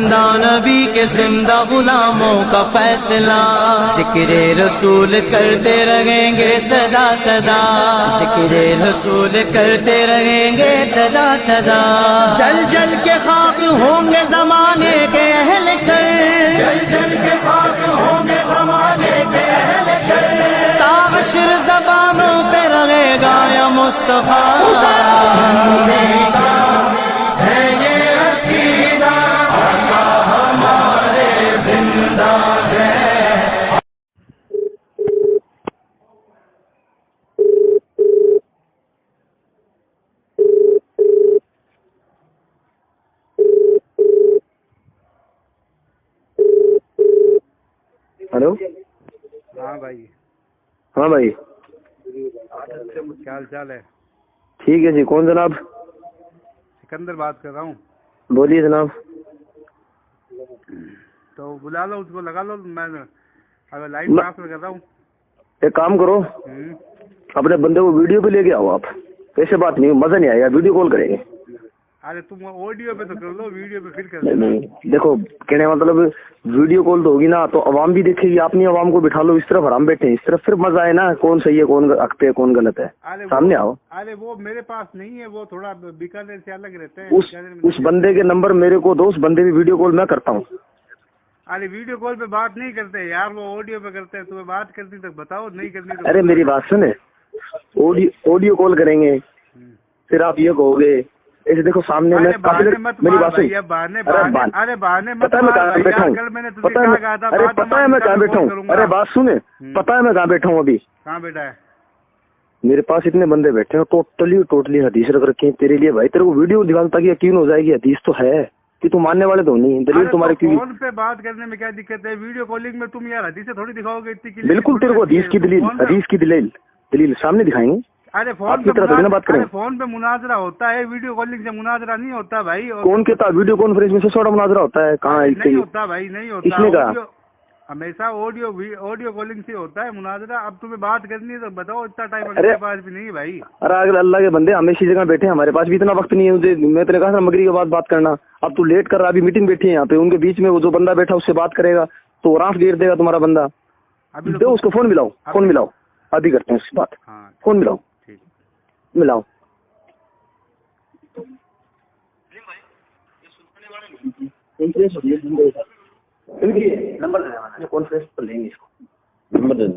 زندہ نبی کے زندہ غلاموں کا فیصلہ، ذکر رسول کرتے رہیں گے صدا صدا، ذکر رسول کرتے رہیں گے صدا صدا، جل جل کے خاک ہوں گے زمانے کے اہل شر، جل جل کے خاک ہوں گے زمانے کے اہل شر، تا حشر زبانوں پہ رہے گا یا مصطفیٰ، ہلو. ہاں بھائی. ہاں بھائی, کیا حال چال ہے؟ ٹھیک ہے جی. کون جناب؟ سکندر بات کر رہا ہوں. بولیے جناب. تو بلا لو اس کو, لگا لو. میں اگر لائن ٹرانسفر کر رہا ہوں. ایک کام کرو, اپنے بندے کو ویڈیو پہ لے کے آؤ. آپ ایسے بات نہیں, مزہ نہیں آئے گا. ویڈیو کال کریں گے. ارے تم آڈیو پہ تو کر لو, ویڈیو پہ پھر کر نہیں دینا. نہیں, دیکھو کہنے کا مطلب ویڈیو کال تو ہوگی نا, تو عوام بھی دیکھے گی. آپ نہیں عوام کو بٹھا لو اس طرف, آرام بیٹھے ہیں اس طرف, پھر مزہ آئے نا. کون صحیح ہے, کون حق پہ, کون غلط ہے. سامنے آؤ. ارے وہ میرے پاس نہیں ہے, وہ تھوڑا بیکانیر سے الگ رہتے ہیں. اس بندے کے نمبر میرے کو دو, اس بندے کی ویڈیو کال میں کرتا ہوں. ارے ویڈیو کال پہ بات نہیں کرتے یار, وہ آڈیو پہ کرتے ہیں. تمہیں بات کرنی تو بتاؤ, نہیں کرنی تو ارے میری بات سنے, آڈیو کال کریں گے, پھر آپ یہ کہو گے ایسے دیکھو سامنے میں. میری بات سن, ارے بہانے مت پتا ہے میں کہاں بیٹھا ہوں, ارے پتا ہے میں کہاں بیٹھا ہوں. ارے بات سنے, پتا ہے میں کہاں بیٹھا ہوں ابھی. کہاں بیٹھا ہے؟ میرے پاس اتنے بندے بیٹھے ہیں, ٹوٹلی حدیث رکھ رکھے ہیں تیرے لیے بھائی. تیرے کو ویڈیو دکھاؤں تاکہ یقین ہو جائے گی حدیث تو ہے, کہ تم ماننے والے تو نہیں. دلیل تمہارے فون پہ بات کرنے میں کیا دقت ہے؟ ویڈیو کالنگ میں تم یار حدیث تھوڑی دکھاؤ گے اتنی. بالکل تیرے کو حدیث کی دلیل, حدیث کی دلیل سامنے دکھائیں گے. ارے فون پہ مناظرہ ہوتا ہے, ویڈیو کالنگ سے مناظرہ نہیں ہوتا بھائی. کون کہتا ویڈیو کانفرنس میں سے چھوٹا مناظرہ ہوتا ہے؟ کہاں نہیں ہوتا بھائی, نہیں ہوتا. کس نے کہا؟ ہمیشہ آڈیو کالنگ سے ہوتا ہے مناظرہ. اب تمہیں بات کرنی ہے تو بتاؤ, اتنا ٹائم میرے پاس بھی نہیں ہے بھائی. ارے اگر اللہ کے بندے ہم اسی جگہ بیٹھے ہیں, ہمارے پاس بھی اتنا وقت نہیں ہے. میں تیرے کہا تھا مغرب کے بعد بات کرنا, اب تو لیٹ کر رہا. ابھی میٹنگ بیٹھی ہے یہاں پہ, ان کے بیچ میں وہ جو بندہ بیٹھا اس سے بات کرے گا تو رانف گیر دے گا تمہارا بندہ. دو اس کو فون ملاؤ, فون ملاؤ, ابھی کرتے ہیں اس کی بات. فون ملاؤ, ملاؤ. نمبر کانفرنس پر لیں گے اس کو, نمبر دے دو.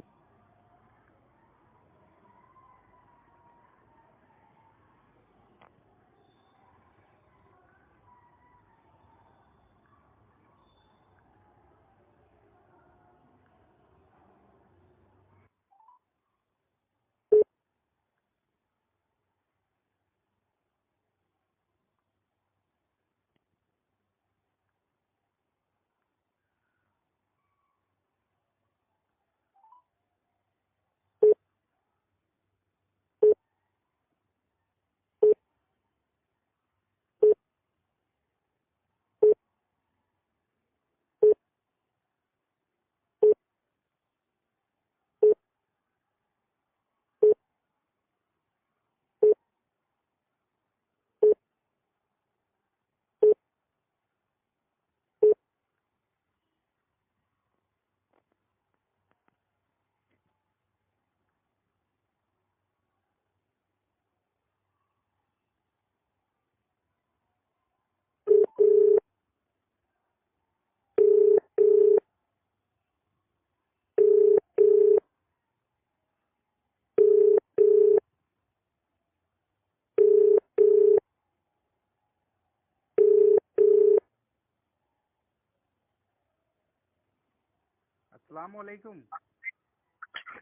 السلام علیکم.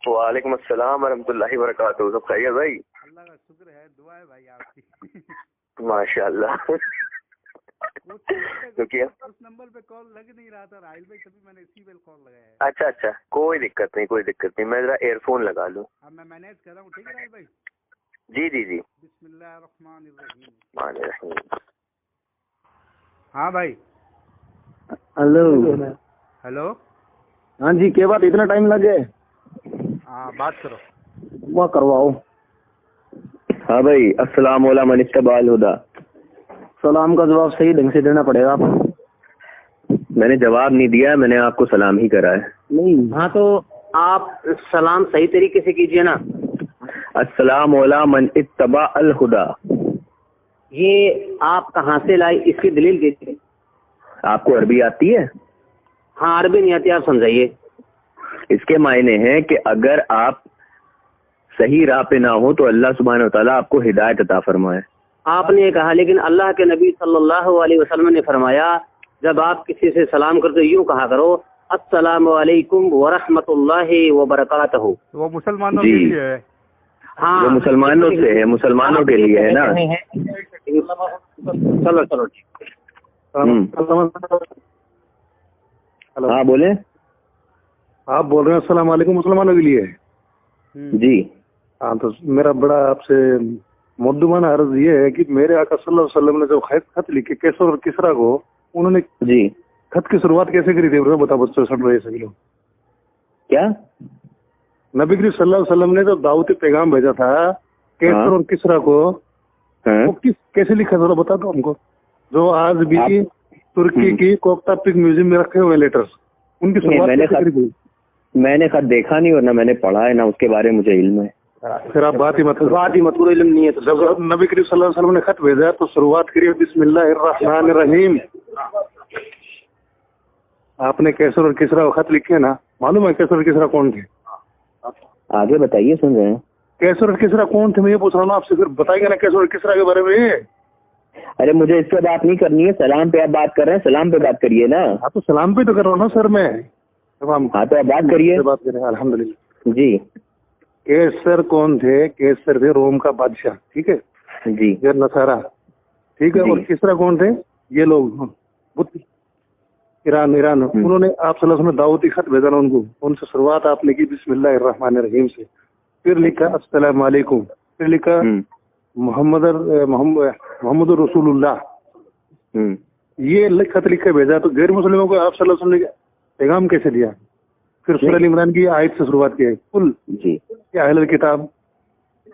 وعلیکم السلام ورحمۃ اللہ وبرکاتہ. سب خیریت بھائی؟ اللہ کا شکر ہے, دعا ہے بھائی آپ کی. ماشاء اللہ. اس نمبر پہ کال لگ نہیں رہا تھا راہیل بھائی, تبھی میں نے اسی پہ کال لگایا ہے. اچھا, کوئی دقت نہیں, کوئی دقت نہیں. میں ذرا ایئر فون لگا لوں. اب میں مینیج کر رہا ہوں, ٹھیک ہے راہیل بھائی؟ جی. بسم اللہ الرحمن الرحیم. ہاں بھائی. ہلو. ہاں جی, کیا بات اتنا ٹائم لگے؟ ہاں بات کرو. وہ کرواؤ. ہاں بھائی, السلام علیکم من اتبع الہدی. سلام کا جواب صحیح ڈھنگ سے دینا پڑے گا آپ. میں نے جواب نہیں دیا, میں نے آپ کو سلام ہی کرا ہے. نہیں, ہاں تو آپ سلام صحیح طریقے سے کیجئے نا. السلام علی من اتبع الہدا. یہ آپ کہاں سے لائی, اس کی دلیل دیجیے. آپ کو عربی آتی ہے؟ ہاں عربی نہیں آتی, آپ سمجھائیے. اس کے معنی ہیں کہ اگر آپ صحیح راہ پہ نہ ہو تو اللہ سبحانہ و تعالیٰ آپ کو ہدایت عطا فرمائے. آپ نے یہ کہا, لیکن اللہ کے نبی صلی اللہ علیہ وسلم نے فرمایا جب آپ کسی سے سلام کرتے یوں کہا کرو السلام علیکم ورحمۃ اللہ وبرکاتہ. وہ مسلمانوں جی. کے لیے ہے. ہاں وہ مسلمانوں سے ہے, مسلمانوں کے لیے ہے نا. چلو چلو ٹھیک. ہاں بولیں. آپ بول رہے ہیں السلام علیکم مسلمانوں کے لیے. جی ہاں, تو میرا بڑا آپ سے مدمانہ عرض یہ ہے کہ میرے آقا صلی اللہ علیہ وسلم نے جو خط لکھے کیسر اور کسرا کو, انہوں نے جی خط کی شروعات کیسے کری تھی بتا بچوں 60 رہے سے کلو. کیا نبی کریم صلی اللہ علیہ وسلم نے جو دعوتی پیغام بھیجا تھا کیسر اور کسرا کو, وہ کیسے لکھا تھوڑا بتا دو ہم کو. جو آج بھی ترکی کی کوکتا پیک میوزیم میں رکھے ہوئے لیٹرز, ان کی شروعات کیسے کری تھی؟ میں نے خط دیکھا نہیں اور نہ میں نے پڑھا ہے, نہ اس کے بارے میں مجھے علم ہے. پھر آپ بات ہی مت علم نہیں ہے. تو جب نبی کریم صلی اللہ علیہ وسلم نے خط بھیجا تو شروعات کری بسم اللہ الرحمن الرحیم. آپ نے کیسر اور کسرا کو خط لکھے نا, معلوم ہے کیسر اور کسرا کون تھے؟ آگے بتائیے, سن رہے ہیں. کیسر اور کسرا کون تھے میں یہ پوچھ رہا ہوں آپ سے, پھر بتائیں گے نا کیسر اور کسرا کے بارے میں. ارے مجھے اس پہ بات نہیں کرنی ہے, سلام پہ آپ بات کر رہے ہیں, سلام پہ بات کریے نا. ہاں تو سلام پہ تو کر رہا ہوں نا سر میں. ہاں تو آپ بات کریے. بات کریں الحمدللہ. جی کیسر کون تھے؟ کیسر تھے روم کا بادشاہ, ٹھیک ہے جی. یہ نصارا, ٹھیک ہے. اور کسرا کون تھے؟ یہ لوگ ایران. انہوں نے آپ صلی اللہ علیہ وسلم دعوتی خط بھیجا نا ان کو, ان سے شروعات آپ نے کی بسم اللہ الرحمن الرحیم سے, پھر لکھا السلام علیکم, پھر لکھا محمد رسول اللہ. یہ خط لکھا بھیجا. تو غیر مسلموں کو آپ صلی اللہ علیہ وسلم نے پیغام کیسے دیا؟ پھر سورہ ال عمران کی آیت سے شروعات کی ہے, کل جی یا اہل الکتاب,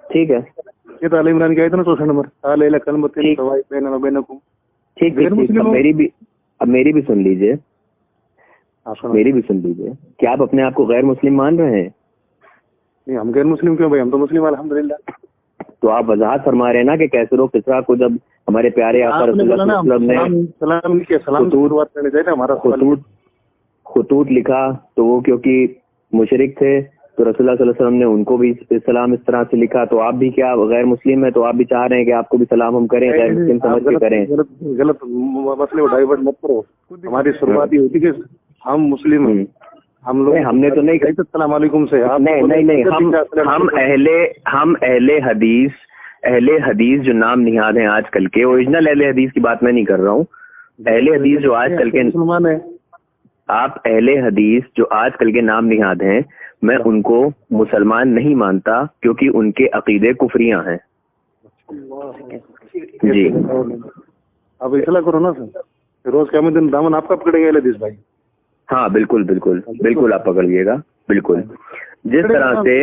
ٹھیک ہے. یہ تو ال عمران کی آیت نا 64 نمبر, تعالی الی کلمۃ سواء بیننا وبینکم. ٹھیک ہے, اب میری بھی سن لیجئے, میری بھی سن لیجئے. کیا آپ اپنے آپ کو غیر مسلم مان رہے ہیں؟ نہیں, ہم غیر مسلم کیوں بھائی, ہم تو مسلم الحمدللہ. تو آپ وضاحت فرما رہے ہیں نا کہ کیسر و کسرا کو جب ہمارے پیارے آقا رسول اللہ صلی اللہ علیہ وسلم نے خطوط لکھا تو وہ کیونکہ مشرک تھے تو رسول اللہ صلی اللہ علیہ وسلم نے ان کو بھی سلام اس طرح سے لکھا. تو آپ بھی کیا غیر مسلم ہیں, تو آپ بھی چاہ رہے ہیں کہ آپ کو بھی سلام ہم کریں, غیر مسلم سمجھ کے کریں. غلط مسئلے کو ڈائیورٹ مت کرو. ہماری شروعات ہی ہوتی کہ ہم مسلم ہیں, ہم لوگ, ہم نے تو نہیں کہا السلام علیکم سے. نہیں, ہم اہل حدیث جو نام نہاد ہیں آج کل کے, اوریجنل اہل حدیث کی بات میں نہیں کر رہا ہوں. اہل حدیث جو آج کل کے مسلمان ہیں, آپ اہل حدیث جو آج کل کے نام نہاد ہیں, میں ان کو مسلمان نہیں مانتا کیونکہ ان کے عقیدے کفریاں ہیں. جی اب اصلاح کرو نا سر, روز قیامت دن دامن آپ کا پکڑے گا اہل حدیث بھائی. ہاں بالکل آپ پکڑیے گا, بالکل جس طرح سے.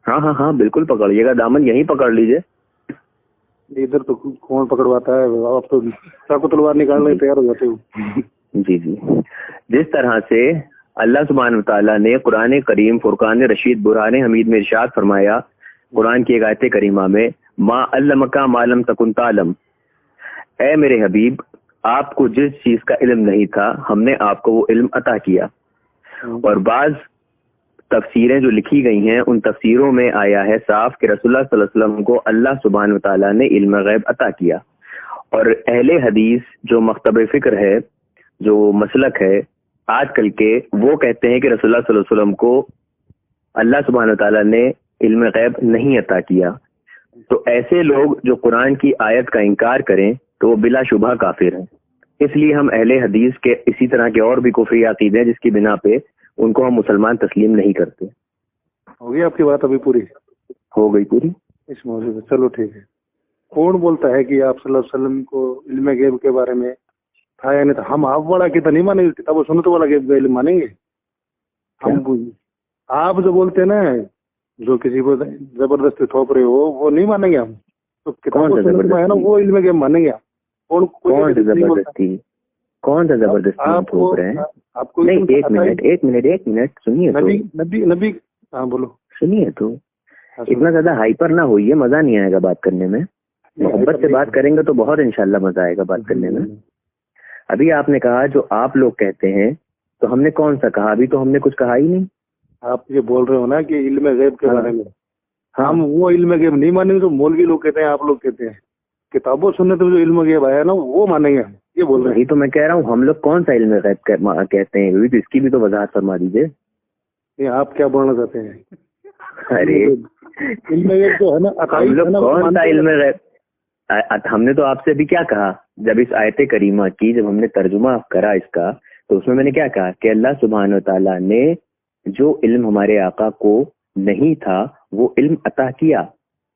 ہاں بالکل پکڑیے گا, دامن یہیں پکڑ لیجئے. ادھر تو کون پکڑواتا ہے, آپ تو چاقو تلوار نکالنے تیار ہو جاتے ہو. جی جس طرح سے اللہ سبحانہ وتعالیٰ نے قرآن کریم فرقان رشید برہان حمید میں ارشاد فرمایا قرآن کی ایک آیت کریمہ میں, ما علمک ما لم تکن تعلم, اے میرے حبیب آپ کو جس چیز کا علم نہیں تھا ہم نے آپ کو وہ علم عطا کیا. اور بعض تفسیریں جو لکھی گئی ہیں ان تفسیروں میں آیا ہے صاف کہ رسول اللہ صلی اللہ علیہ وسلم کو اللہ سبحانہ وتعالیٰ نے علم غیب عطا کیا. اور اہل حدیث جو مکتب فکر ہے, جو مسلک ہے آج کل کے, وہ کہتے ہیں کہ رسول اللہ صلی اللہ علیہ وسلم کو اللہ سبحانہ وتعالیٰ نے علم غیب نہیں عطا کیا. تو ایسے لوگ جو قرآن کی آیت کا انکار کریں تو وہ بلا شبہ کافر ہیں. اس لیے ہم اہل حدیث کے اسی طرح کے اور بھی کفری عقیدے ہیں جس کی بنا پہ ان کو ہم مسلمان تسلیم نہیں کرتے. ہو گئی آپ کی بات ابھی پوری؟ ہو گئی پوری اس موضوع پہ. چلو ٹھیک ہے. کون بولتا ہے کہ آپ صلی اللہ علیہ وسلم کو علم غیب کے بارے میں تھا یا نہیں تھا؟ ہم آپ والا کی تو نہیں مانیں گے, کتاب و سنت والا غیب کا علم مانیں گے ہم. آپ جو بولتے ہیں نا, جو کسی کو زبردستی تھوپ رہے ہو, وہ نہیں مانیں گے ہم. تو کتاب و سنت میں ہے نا وہ علم غیب مانیں گے. कौन सा जबरदस्ती हम थोप रहे हैं? आपको नहीं, एक मिनट सुनिए तो, नबी हाँ बोलो, सुनिए तो, इतना ज्यादा हाइपर ना होइए, मजा नहीं आएगा बात करने में। मोहब्बत से बात करेंगे तो बहुत इंशाल्लाह मजा आएगा बात करने में। अभी आपने कहा जो आप लोग कहते हैं, तो हमने कौन सा कहा? अभी तो हमने कुछ कहा ही नहीं। आप ये बोल रहे हो ना कि इल्म गैब के बारे में, हम वो इल्म गैब नहीं मानेंगे जो मौलवी लोग कहते हैं, आप लोग कहते हैं। किताबों सुनने तो जो इल्म गैब आया ना वो मानेंगे हम, ये बोल रहे हैं। वही तो मैं कह रहा हूँ, हम लोग कौन सा इल्म गैब कहते हैं? अभी तो इसकी भी तो वजाहत फरमा दीजिए। ये आप क्या बोलना चाहते हैं? अरे इल्म गैब जो है ना, हम लोग कौन सा इल्म गैब? हमने तो आपसे अभी क्या कहा, जब इस आयत करीमा की जब हमने तर्जुमा करा इसका, तो उसमें मैंने क्या कहा कि अल्लाह सुब्हान व तआला ने जो इल्म हमारे आका को नहीं था वो इल्म अता किया,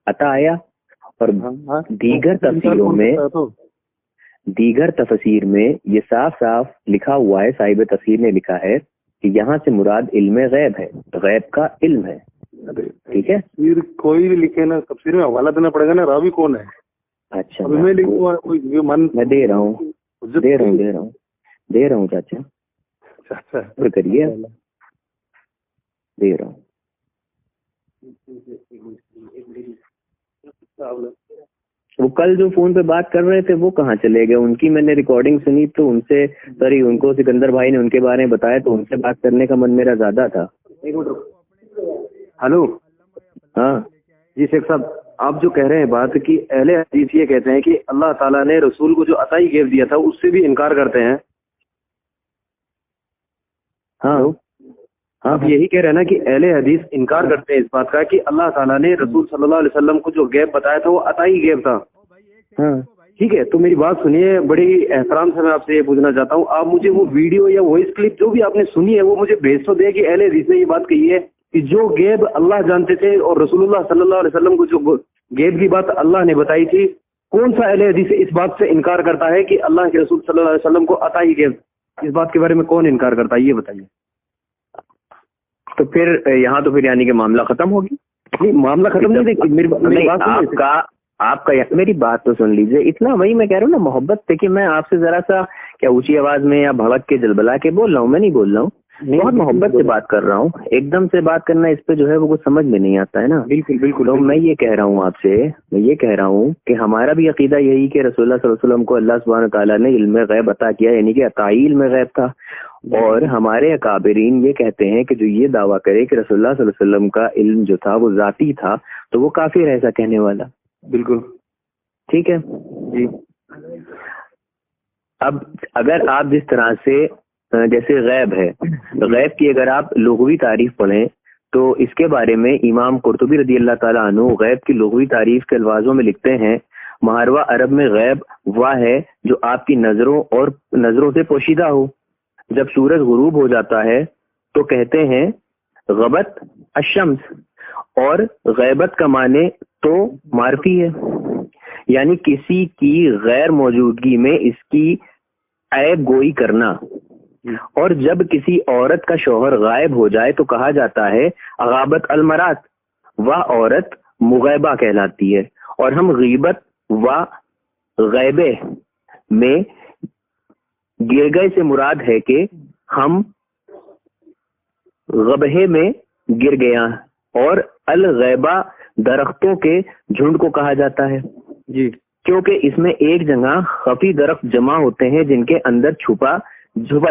अता आया। और दीगर तफसीर में ये साफ साफ लिखा हुआ है, साहिब तफसीर ने लिखा है कि यहाँ से मुराद इल्म गैब है, गैब का इल्म है। ठीक है, कोई भी लिखे ना, तफसीर में हवाला देना पड़ेगा ना, रावी कौन है। अच्छा, मैं लिखूंगा कोई मैं दे रहा हूँ चाचा, तो करिए, दे रहा हूँ। वो कल जो फोन पे बात कर रहे थे वो कहाँ चले गए? उनकी मैंने रिकॉर्डिंग सुनी तो उनसे, सॉरी, उनको सिकंदर भाई ने उनके बारे में बताया तो उनसे बात करने का मन मेरा ज्यादा था। हेलो, हाँ जी शेख साहब, आप जो कह रहे हैं बात की, अहले हदीस ये कहते हैं कि अल्लाह ताला ने रसूल को जो अताई गैब दिया था उससे भी इनकार करते हैं। हाँ, आप यही कह रहे हैं ना कि अहले हदीस इनकार करते हैं इस बात का कि अल्लाह ताला ने रसूल सल्लल्लाहु अलैहि वसल्लम को जो गैब बताया था वो अताई गैब था। हाँ, ठीक है, तो मेरी बात सुनिए, बड़ी एहतराम से मैं आपसे ये पूछना चाहता हूँ, आप मुझे वो वीडियो या वॉइस क्लिप जो भी आपने सुनी है वो मुझे भेज तो दे कि अहले हदीस ने ये बात कही है कि जो गैब अल्लाह जानते थे और रसूलुल्लाह सल्लल्लाहु अलैहि वसल्लम को जो गैब की बात अल्लाह ने बताई थी, कौन सा अहले हदीस इस बात से इनकार करता है कि अल्लाह के रसूल सल्लल्लाहु अलैहि वसल्लम को अताई गैब? इस बात के बारे में कौन इनकार करता है, ये बताइए। तो फिर यहाँ तो फिर यानी कि मामला खत्म होगी। नहीं, मामला खत्म नहीं, देखिए मेरी बात आपका मेरी बात तो सुन लीजिए। इतना वही मैं कह रहा हूँ ना, मोहब्बत। देखिए मैं आपसे जरा सा क्या ऊंची आवाज में या भड़क के जलबला के बोल रहा हूँ, मैं नहीं बोल रहा हूँ, बहुत मोहब्बत से बात कर रहा हूँ। एकदम से बात करना इस पे जो है वो कुछ समझ में नहीं आता है ना। बिल्कुल। तो मैं ये कह रहा हूँ आपसे, मैं ये कह रहा हूँ कि हमारा भी अकीदा यही कि रसूलुल्लाह सल्लल्लाहु अलैहि वसल्लम को अल्लाह सुब्हान व तआला ने इल्म गैब अता किया, यानी कि अताई इल्म गैब था। और हमारे अकाबरीन ये कहते हैं कि जो ये दावा करे कि रसूलुल्लाह सल्लल्लाहु अलैहि वसल्लम का इल्म जो था वो जाती था, तो वो काफिर है ऐसा कहने वाला। बिल्कुल ठीक है जी। अब अगर आप जिस तरह से जैसे गैब है, तो गैब की अगर आप लुग़वी तारीफ पढ़ें तो इसके बारे में इमाम कुर्तुबी रज़ी अल्लाह ताला अन्हु गैब की लुग़वी तारीफ के अल्फाजों में लिखते हैं, महारवा अरब में गैब वह है जो आपकी नजरों से पोशीदा हो। जब सूरज गुरूब हो जाता है तो कहते हैं गबत अशम्स, और गैबत का माने तो मारफी है, यानी किसी की गैर मौजूदगी में इसकी ऐब गोई करना। और जब किसी औरत का शौहर गायब हो जाए तो कहा जाता है अगाबत अलमरात, वह औरत मुगैबा कहलाती है। और हम गीबत व गैबे में गिर गए से मुराद है कि हम गबहे में गिर गया। और अल गैबा दरख्तों के झुंड को कहा जाता है जी, क्योंकि इसमें एक जगह खफी दरख्त जमा होते हैं जिनके अंदर छुपा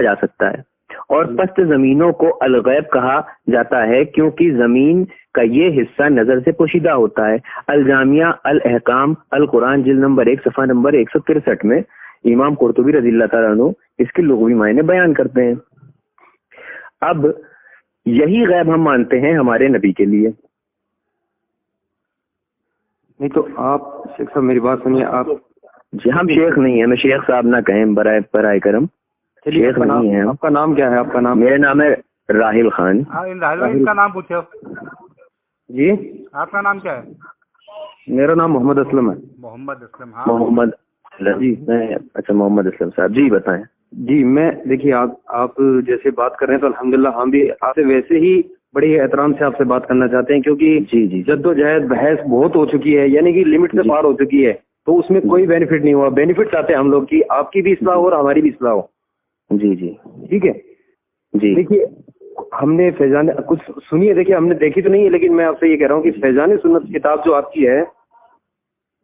जा सकता है। और पस्त जमीनों को अलगैब कहा जाता है क्योंकि जमीन का ये हिस्सा नजर से पोशीदा होता है। अल जामिया अल अहकाम अल कुरान जिल्द नंबर 1 सफ़ा नंबर 163 में इमाम कुर्तुबी रज़ी अल्लाह ताला अन्हु इसके लुग़वी मायने बयान करते हैं। अब यही गैब हम मानते हैं हमारे नबी के लिए। नहीं तो आप शेख साहब मेरी बात सुनिए, आप जी, हम शेख नहीं है, मैं शेख साहब ना कहें, बराए करम, शेख नहीं है। आपका नाम क्या है? आपका नाम? मेरा नाम है राहिल खान। राहिल का नाम पूछो जी, आपका नाम क्या है? मेरा नाम मोहम्मद असलम है। मोहम्मद असलम। हाँ मोहम्मद जी, अच्छा मोहम्मद असलम साहब जी, बताएं। जी, मैं देखिए आप जैसे बात कर रहे हैं तो अल्हम्दुलिल्लाह हम भी आपसे वैसे ही बड़ी एहतराम से आपसे बात करना चाहते हैं, क्योंकि जी जद्दोजहद बहस बहुत हो चुकी है, यानी कि लिमिट से पार हो चुकी है, तो उसमें कोई बेनिफिट नहीं हुआ। बेनिफिट चाहते हैं हम लोग कि आपकी भी इस्लाह हो और हमारी भी इस्लाह हो। جی جی ٹھیک ہے جی دیکھیے ہم نے فیضان کچھ سنیے، دیکھیے ہم نے دیکھی تو نہیں ہے، لیکن میں آپ سے یہ کہہ رہا ہوں کہ فیضان سنت کتاب جو آپ کی ہے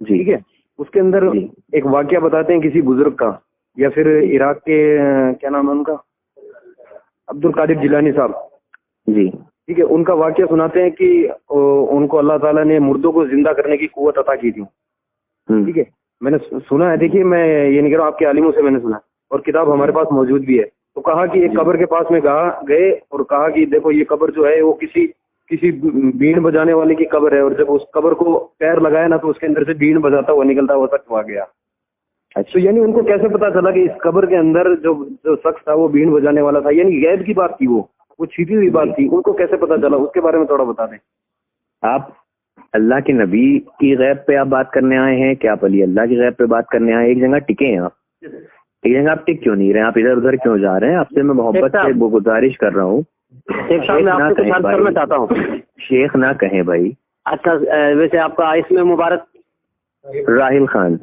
ٹھیک ہے، اس کے اندر جی ایک واقعہ بتاتے ہیں کسی بزرگ کا، یا پھر عراق کے کیا نام ہے ان کا، عبد القادر جیلانی صاحب، جی ٹھیک ہے، ان کا واقعہ سناتے ہیں کہ ان کو اللہ تعالیٰ نے مردوں کو زندہ کرنے کی قوت عطا کی تھی. ٹھیک ہے، میں نے سنا ہے، دیکھیے میں یہ نہیں کہہ رہا ہوں، آپ کے عالموں سے میں نے سنا اور کتاب ہمارے پاس موجود بھی ہے. تو کہا کہ ایک قبر کے پاس میں گئے اور کہا کہ دیکھو یہ قبر جو ہے وہ کسی بیڑ بجانے والے کی قبر ہے، اور جب اس قبر کو پیر لگایا نا تو اس کے اندر سے بیڑ بجاتا ہوا نکلتا ہوا تک آ گیا. تو یعنی ان کو کیسے پتا چلا کہ اس قبر کے اندر جو شخص تھا وہ بیڑ بجانے والا تھا؟ یعنی غیب کی بات تھی، وہ چھپی ہوئی بات تھی، ان کو کیسے پتا چلا؟ اس کے بارے میں تھوڑا بتا دیں. آپ اللہ کے نبی کی غیب پہ آپ بات کرنے آئے ہیں کہ آپ علی اللہ کی غیب پہ بات کرنے آئے ہیں؟ ایک جگہ ٹکے ہیں آپ، ایک جگہ آپ ٹک کیوں نہیں رہے ہیں؟ آپ ادھر ادھر کیوں جا رہے ہیں؟ آپ سے میں محبت سے گزارش کر رہا ہوں، چاہتا ہوں شیخ نہ کہیں بھائی. اچھا ویسے آپ کا اس میں مبارک راحل خان.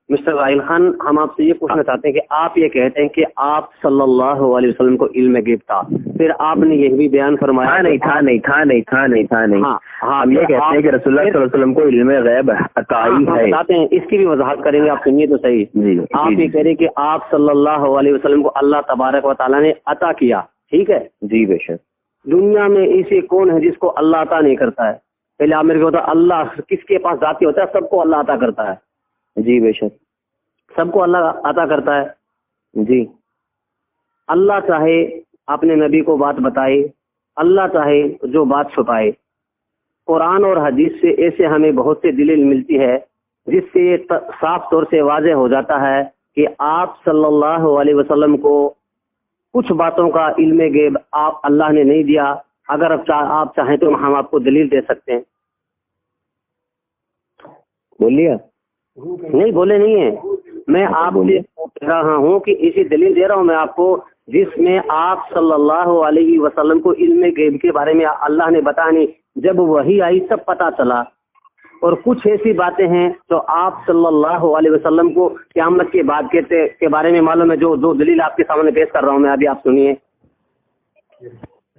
مسٹر راحل خان، ہم آپ سے یہ پوچھنا چاہتے ہیں کہ آپ یہ کہتے ہیں کہ آپ صلی اللہ علیہ وسلم کو علم غیب تھا، پھر آپ نے یہ بھی بیان فرمایا تھا نہیں. ہم یہ کہتے ہیں کہ رسول اللہ صلی اللہ علیہ وسلم کو علم غیب عطائی ہے. بتاتے ہیں، اس کی بھی وضاحت کریں گے، آپ سنیے تو صحیح. آپ یہ کہہ رہے ہیں کہ آپ صلی اللہ علیہ وسلم کو اللہ تبارک و تعالیٰ نے عطا کیا، ٹھیک ہے جی بے شک. دنیا میں ایسے کون ہے جس کو اللہ عطا نہیں کرتا ہے؟ پہلے آپ میرے کو بتا، اللہ کس کے پاس ذاتی ہوتا ہے؟ سب کو اللہ عطا کرتا ہے. جی بے شک، سب کو اللہ عطا کرتا ہے. جی اللہ چاہے اپنے نبی کو بات بتائے، اللہ چاہے جو بات چھپائے. قرآن اور حدیث سے ایسے ہمیں بہت سے دلیل ملتی ہے جس سے یہ صاف طور سے واضح ہو جاتا ہے کہ آپ صلی اللہ علیہ وسلم کو کچھ باتوں کا علم غیب آپ اللہ نے نہیں دیا. اگر آپ چاہیں تو ہم آپ کو دلیل دے سکتے ہیں. بولیے. نہیں بولے نہیں ہیں، میں آپ سے پوچھ رہا ہوں کہ اسی دلیل دے رہا ہوں میں آپ کو جس میں آپ صلی اللہ علیہ وسلم کو علم غیب کے بارے میں اللہ نے بتایا نہیں. جب وحی آئی تب پتا چلا. اور کچھ ایسی باتیں ہیں جو آپ صلی اللہ علیہ وسلم کو قیامت کے بعد کے بارے میں معلوم ہے. جو دلیل آپ کے سامنے پیش کر رہا ہوں میں ابھی، آپ سنیے.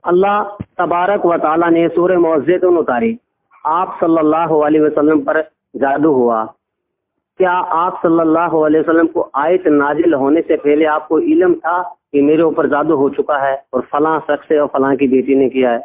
اللہ تبارک و تعالیٰ نے سورہ معزتن اتاری، آپ صلی اللہ علیہ وسلم پر جادو ہوا. کیا آپ صلی اللہ علیہ وسلم کو آیت نازل ہونے سے پہلے آپ کو علم تھا کہ میرے اوپر جادو ہو چکا ہے اور فلاں شخص اور فلاں کی بیٹی نے کیا ہے؟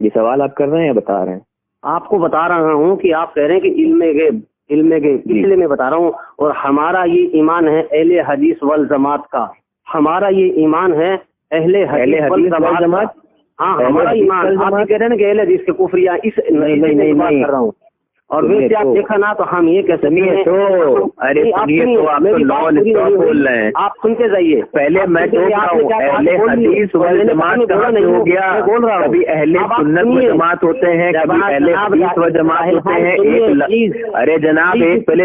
یہ سوال آپ کر رہے ہیں یا بتا رہے ہیں؟ آپ کو بتا رہا ہوں کہ آپ کہہ رہے ہیں کہ علم غیب اس لیے میں بتا رہا ہوں. اور ہمارا یہ ایمان ہے اہل حدیث والجماعت کا، ہمارا یہ ایمان ہے اہل حدیث والجماعت. ہاں ہمارا ایمان. آپ کہہ رہے ہیں نا کہ اہل حدیث کے کفریہ اس نہیں بات کر رہا ہوں. اور ویسے آپ دیکھا نا تو ہم یہ کہہ سکتے ہیں، آپ سنتے جائیے. پہلے میں اہل حدیث والجماعت ہو گیا، کبھی اہل سنت والجماعت ہوتے ہیں، کبھی اہل حدیث والجماعت ہوتے ہیں. ارے جناب ایک پہلے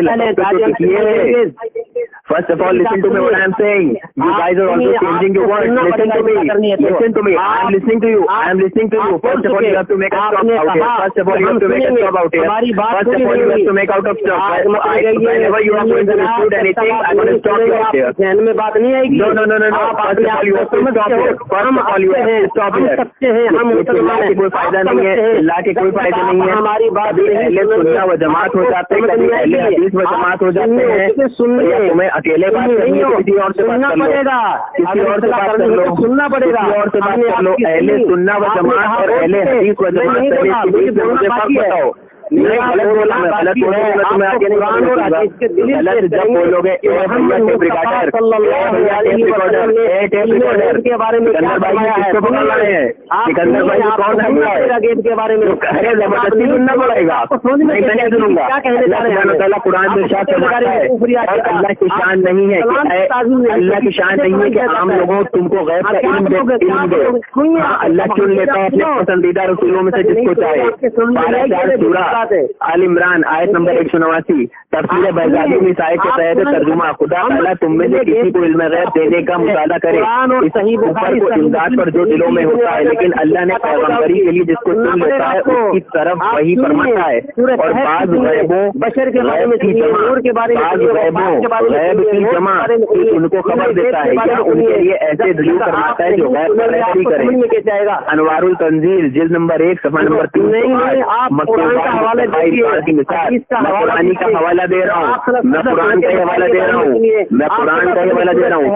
First of all, listen to me what I am saying. You guys are also changing your words. Listen to me. Listen to me. I am listening to you. I am listening to you. First of all, you have to make a stop out here. First of all, you have to make a stop out here. First of all, you have to make out of stop. Whenever you are going to dispute anything, I am going to stop you out here. No. First of all, you have to stop here. First of all, you have to stop here. اللہ کے کوئی فائدہ نہیں ہے، اللہ کے کوئی فائدہ نہیں ہے. کبھی اہل سنت و جماعت ہو جاتے ہیں، کبھی اہل حدیث و جماعت ہو جاتے ہیں. تمہیں اکیلے بات کرنی ہے، کسی اور سے بات کر لو، کسی اور سے بات کر لو، سننا پڑے گا، کسی اور سے بات کر لو. اہل سنت و جماعت اور اہل حدیث و جماعت کے بیچ میں مجھے فرق بتاؤ. نہیں غلط بولا، میں غلط بولوں گا میں تمہیں آگے نہیں غلط جب بولو گے. کے بارے میں سکندر بھائی کس کو پکڑ رہے ہیں؟ سکندر بھائی کون ہے؟ گیٹ کے بارے میں زبردستی سننا پڑے گا، میں نہیں سنوں گا. اللہ قرآن میں ارشاد فرماتا ہے اللہ کی شان نہیں ہے کہ اللہ کی شان نہیں ہے کہ عام لوگوں تم کو غیب کا علم دے. اللہ چن لیتا ہے اپنے پسندیدہ رسولوں میں سے جس کو چاہے. 12 سورہ बात है। आल इमरान आयत नंबर 189 तफसीर बैजादी में इस आयत के तहत तर्जुमा खुदा ताला तुम में से किसी को इल्म गैब देने का मुताला करे इस ऊपर को इमदाद पर जो दिलों में होता है, लेकिन अल्लाह ने पैगम्बरी के लिए जिसको चुन लेता है उसकी तरफ वही फरमाता है। और बाज़ गैबों बशर के बारे में नूर के बारे में गैब की जमा उनको खबर देता है या उनके लिए ऐसे दलील करवाता है जो गैब पर रहबरी करे। अनवारुल तंजील जिल्द नंबर 1 सफा नंबर 3 आप कुरान का हवाला की मिसाल मैं कुरानी का हवाला दे रहा हूँ, मैं कुरान का हवाला दे रहा हूँ, मैं कुरान का हवाला दे रहा हूँ।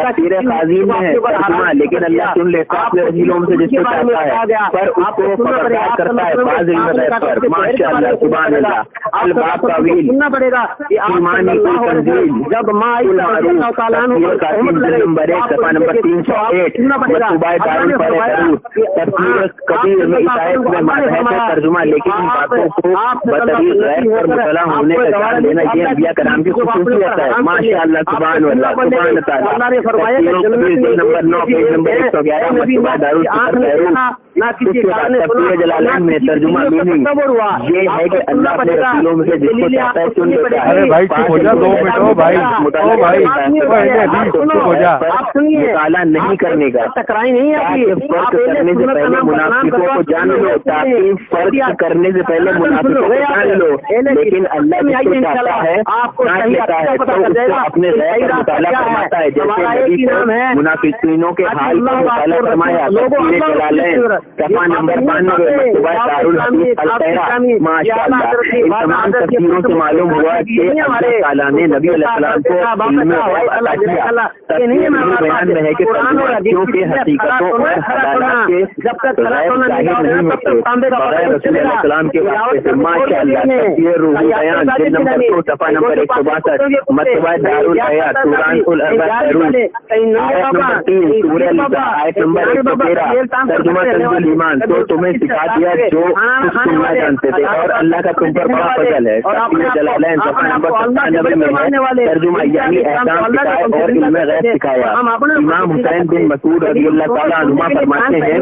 तफसीर खाजीन है तर्जुमा, लेकिन अल्लाह सुन लेता है अपने रसूलों से जिसको चाहता है, पर उसको खबरदार करता है बाज़ इल्म गैब पर। माशाअल्लाह सुभान अल्लाह। अल बाब तावील सुनना पड़ेगा ईमानी कुल तंजील जब माँ नंबर 1 सफा नंबर 308 मतुबाए दारुल फरूत तफसीर कबीर में इस आयत में मारफत है तर्जुमा, लेकिन इन बातों को बतरीक़ गैब पर मुतला होने का जान लेना ये अंबिया कराम की खुसूसियत है। माशाअल्लाह सुभान अल्लाह सुभान ताला। नंबर 9 पेज नंबर 111 मतुबाए दारुल फरूत जलालैन में तर्जुमा मीनिंग ये है कि अल्लाह अपने रसूलों में से जिसको चाहता है चुन लेता है। अरे भाई चुप हो जा, 2 मिनट हो भाई, मुताला नहीं करने का, टकराई नहीं आती फर्क करने से पहले मुनाफिकों को जान लो, ताकि फर्क करने से पहले मुनाफिकों को जान लो। लेकिन अल्लाह जिसको चाहता है जान लेता है तो उसको अपने गैर का मुताला फरमाता है। जैसे नबी को मुनाफिकीनों के हाल का मुताला फरमाया तफसीर जलालैन सफा नंबर 92 मतुबा दारुल हदीस अल तैरा। माशाअल्लाह इन तमाम तफसीरों से मालूम हुआ कि अल्लाह ताला ने नबी अलैहिस्सलाम को इल्म गैब अता किया। तफसीर बयान में है कि तर्जुमानियों के हकीकतों और हदायत के गैब जाहिर नहीं होते बगैर रसूल अलैहिस्सलाम के वास्ते से। माशाअल्लाह तफसीर रूहुल बयान जिल्द नंबर 2 सफा नंबर 162 मतुबा दारुल हयात कुरान उल अरबा आयत नंबर 3 सूरह निसा आयत नंबर 113 तर्जुमा तंजील ईमान तो तुम्हें सिखा दिया जो तुम ना जानते थे और अल्लाह का तुम पर बड़ा फजल है। तफसीर जलालैन सफा नंबर 97 में है तर्जुमा यानी एहसान सिखाया और इल्म गैब सिखाया। इमाम हुसैन बिन मसूद रज़ी अल्लाह ताला अन्हुमा फरमाते हैं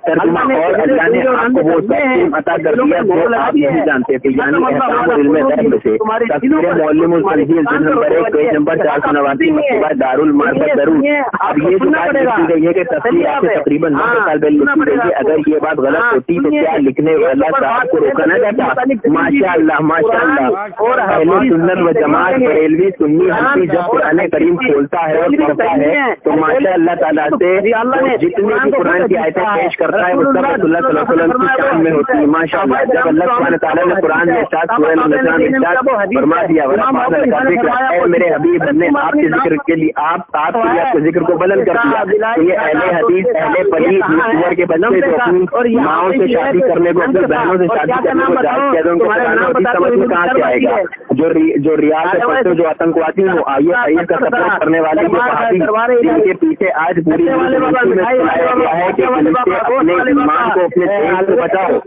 तर्जुमा और अल्लाह ने आपको वो सब अता कर दिया जो आप नहीं जानते थे, यानी एहसान और इल्म गैब से। तफसीर मुअल्लिमुल तंजील जिल्द नंबर 1 पेज नंबर 489 मतुबा दारुल मारिफत दरूस। अब ये जो बात लिखी गई है कि तफसीर आपसे तकरीबन 9 साल पहले लिखी गई है, अगर ये बात गलत होती तो क्या लिखने वाला साहब को रोका न जाता। माशाअल्लाह माशाअल्लाह। और अहले सुन्नत व जमात बरेलवी सुन्नी हनफी जब कुरान करीम खोलता है और पढ़ता है तो माशाअल्लाह ताला से जितनी भी कुरान की आयतें पेश करता है वो सब रसूलुल्लाह सल्लल्लाहु अलैहि वसल्लम की शान में होती है। माशाअल्लाह जब अल्लाह सुब्हानहू व तआला ने कुरान में इरशाद सूरह अल-निसा में इरशाद फरमा दिया ऐ मेरे हबीब हमने आपके जिक्र के लिए आपके जिक्र को बुलंद कर दिया। तो ये अहले हदीस अहले पली ईश्वर के बच्चे जो अपनी माओं से शादी करने को अपने बहनों से शादी करने को जायज कह रहे हैं उनको समझ में कहाँ से आएगा। जो रियाज से पढ़ते जो आतंकवादी हो आईएस का सपोर्ट करने वाले इनके पीछे आज पूरी चलाया गया है कि अपने ईमान को अपने देश को बचाओ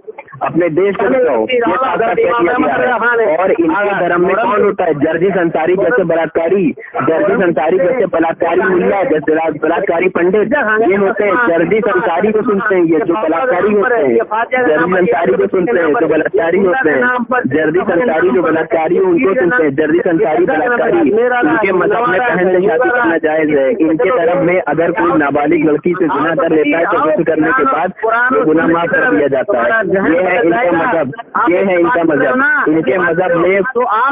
अपने देश को बचाओ ये ताकत दिया गया है। और इनके धर्म में कौन होता है जर्जी संसारी जैसे बलात्कारी जैसे बलात्कारी मुल्ला जैसे बलात्कारी पंडित ये होते हैं। जर्जी संसारी को सुनते हैं ये जो बलात्कारी होते हैं, जर्जी संसारी को सुनते हैं जो बलात्कारी होते हैं, जर्जी संसारी जो बलात्कारी उनको सुनते हैं, जर्जी संसारी बलात्कारी। इनके मजहब में बहन से शादी करना जायज है। इनके धर्म में अगर कोई नाबालिग लड़की से गुनाह कर लेता है तो गुस्से करने के बाद वो गुनाह माफ कर दिया जाता है। ये है इनका मजहब, ये है इनका मजहब। इनके मजहब में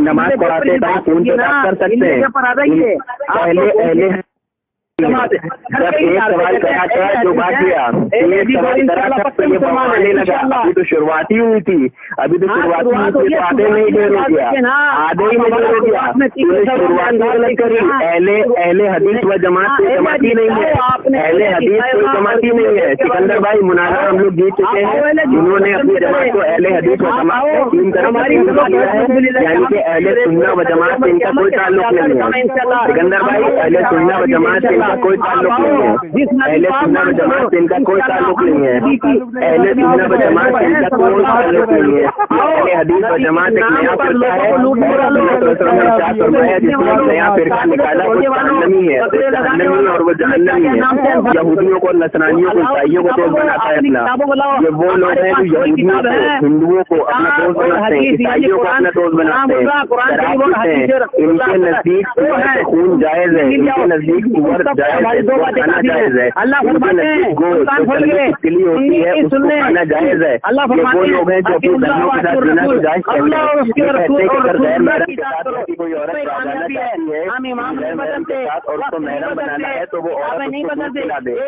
नमाज पढ़ाते टाइम खून से बात कर सकते हैं। पहले जब एक सवाल करा था जो बात किया एक सवाल करा था तो ये बढ़ाने लगा। अभी तो शुरुआती हुई थी तो आधे में ही देर हो गया, आधे ही में देर हो गया। शुरुआत गलत करी। अहले हदीस व जमात से जमाती नहीं है, अहले हदीस कोई जमाती नहीं है। सिकंदर भाई मुनाज़ा हम लोग जीत चुके हैं। उन्होंने अपनी जमात को अहले हदीस व जमात से तीन तरफ किया है, यानी कि अहले सुन्ना व जमात से इनका कोई ताल्लुक नहीं है। सिकंदर भाई अहले सुन्ना व जमात से इनका कोई ताल्लुक नहीं है, अहले सुन्नत व जमात से इनका कोई ताल्लुक नहीं है, अहले सुन्नत व जमात से इनका कोई ताल्लुक नहीं है। अहले हदीस व जमात एक नया फिरका है, जिसने नया फिरका निकाला वो जहन्नमी है, जहन्नमी और वो जहन्नमी है। यहूदियों को, नसरानियों को, ईसाइयों को दोस्त बनाता है अपना। ये वो लोग हैं जो यहूदियों को, हिंदुओं को अपना दोस्त बनाते हैं, ईसाइयों को अपना दोस्त बनाते हैं, इनके नजदीक खून जायज है, इनके नजदीक सुअर जायज है, खाना जायज है, इनके नजदीक गोश्त तिली होती है उसको खाना जायज है। ये वो लोग हैं जो अपनी बहनों के साथ जीना को जायज कहते हैं कि अगर गैर महरम के साथ कोई औरत जाना चाहती है गैर महरम के साथ और उसको महरम बनाना है तो वो औरत उसको दूध पिला दे। ये है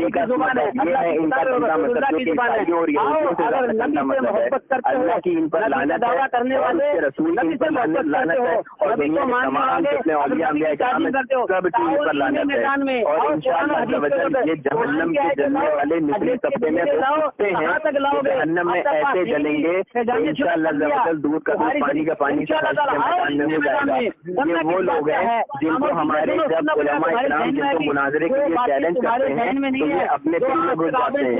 इनका तरीका मतलब जो कि ईसाइयों और यहूदियों से ज्यादा गंदा मतलब है। अल्लाह की इन पर लानत है, उसके रसूल की इन पर लानत है और दुनिया के तमाम जितने औलिया अंबिया किराम हैं सब की इन पर लानत है। और इंशाअल्लाह ये जहन्नम के जलने वाले निचले तबके में सकते हैं, जहन्नम में ऐसे जलेंगे इंशाअल्लाह दूध का दूध पानी का पानी से मैदान में हो जाएगा। ये वो लोग हैं जिनको हमारे जब उलमा इकराम जिनको मुनाजरे के लिए चैलेंज करते हैं तो ये अपने दिल में घुस जाते हैं, ये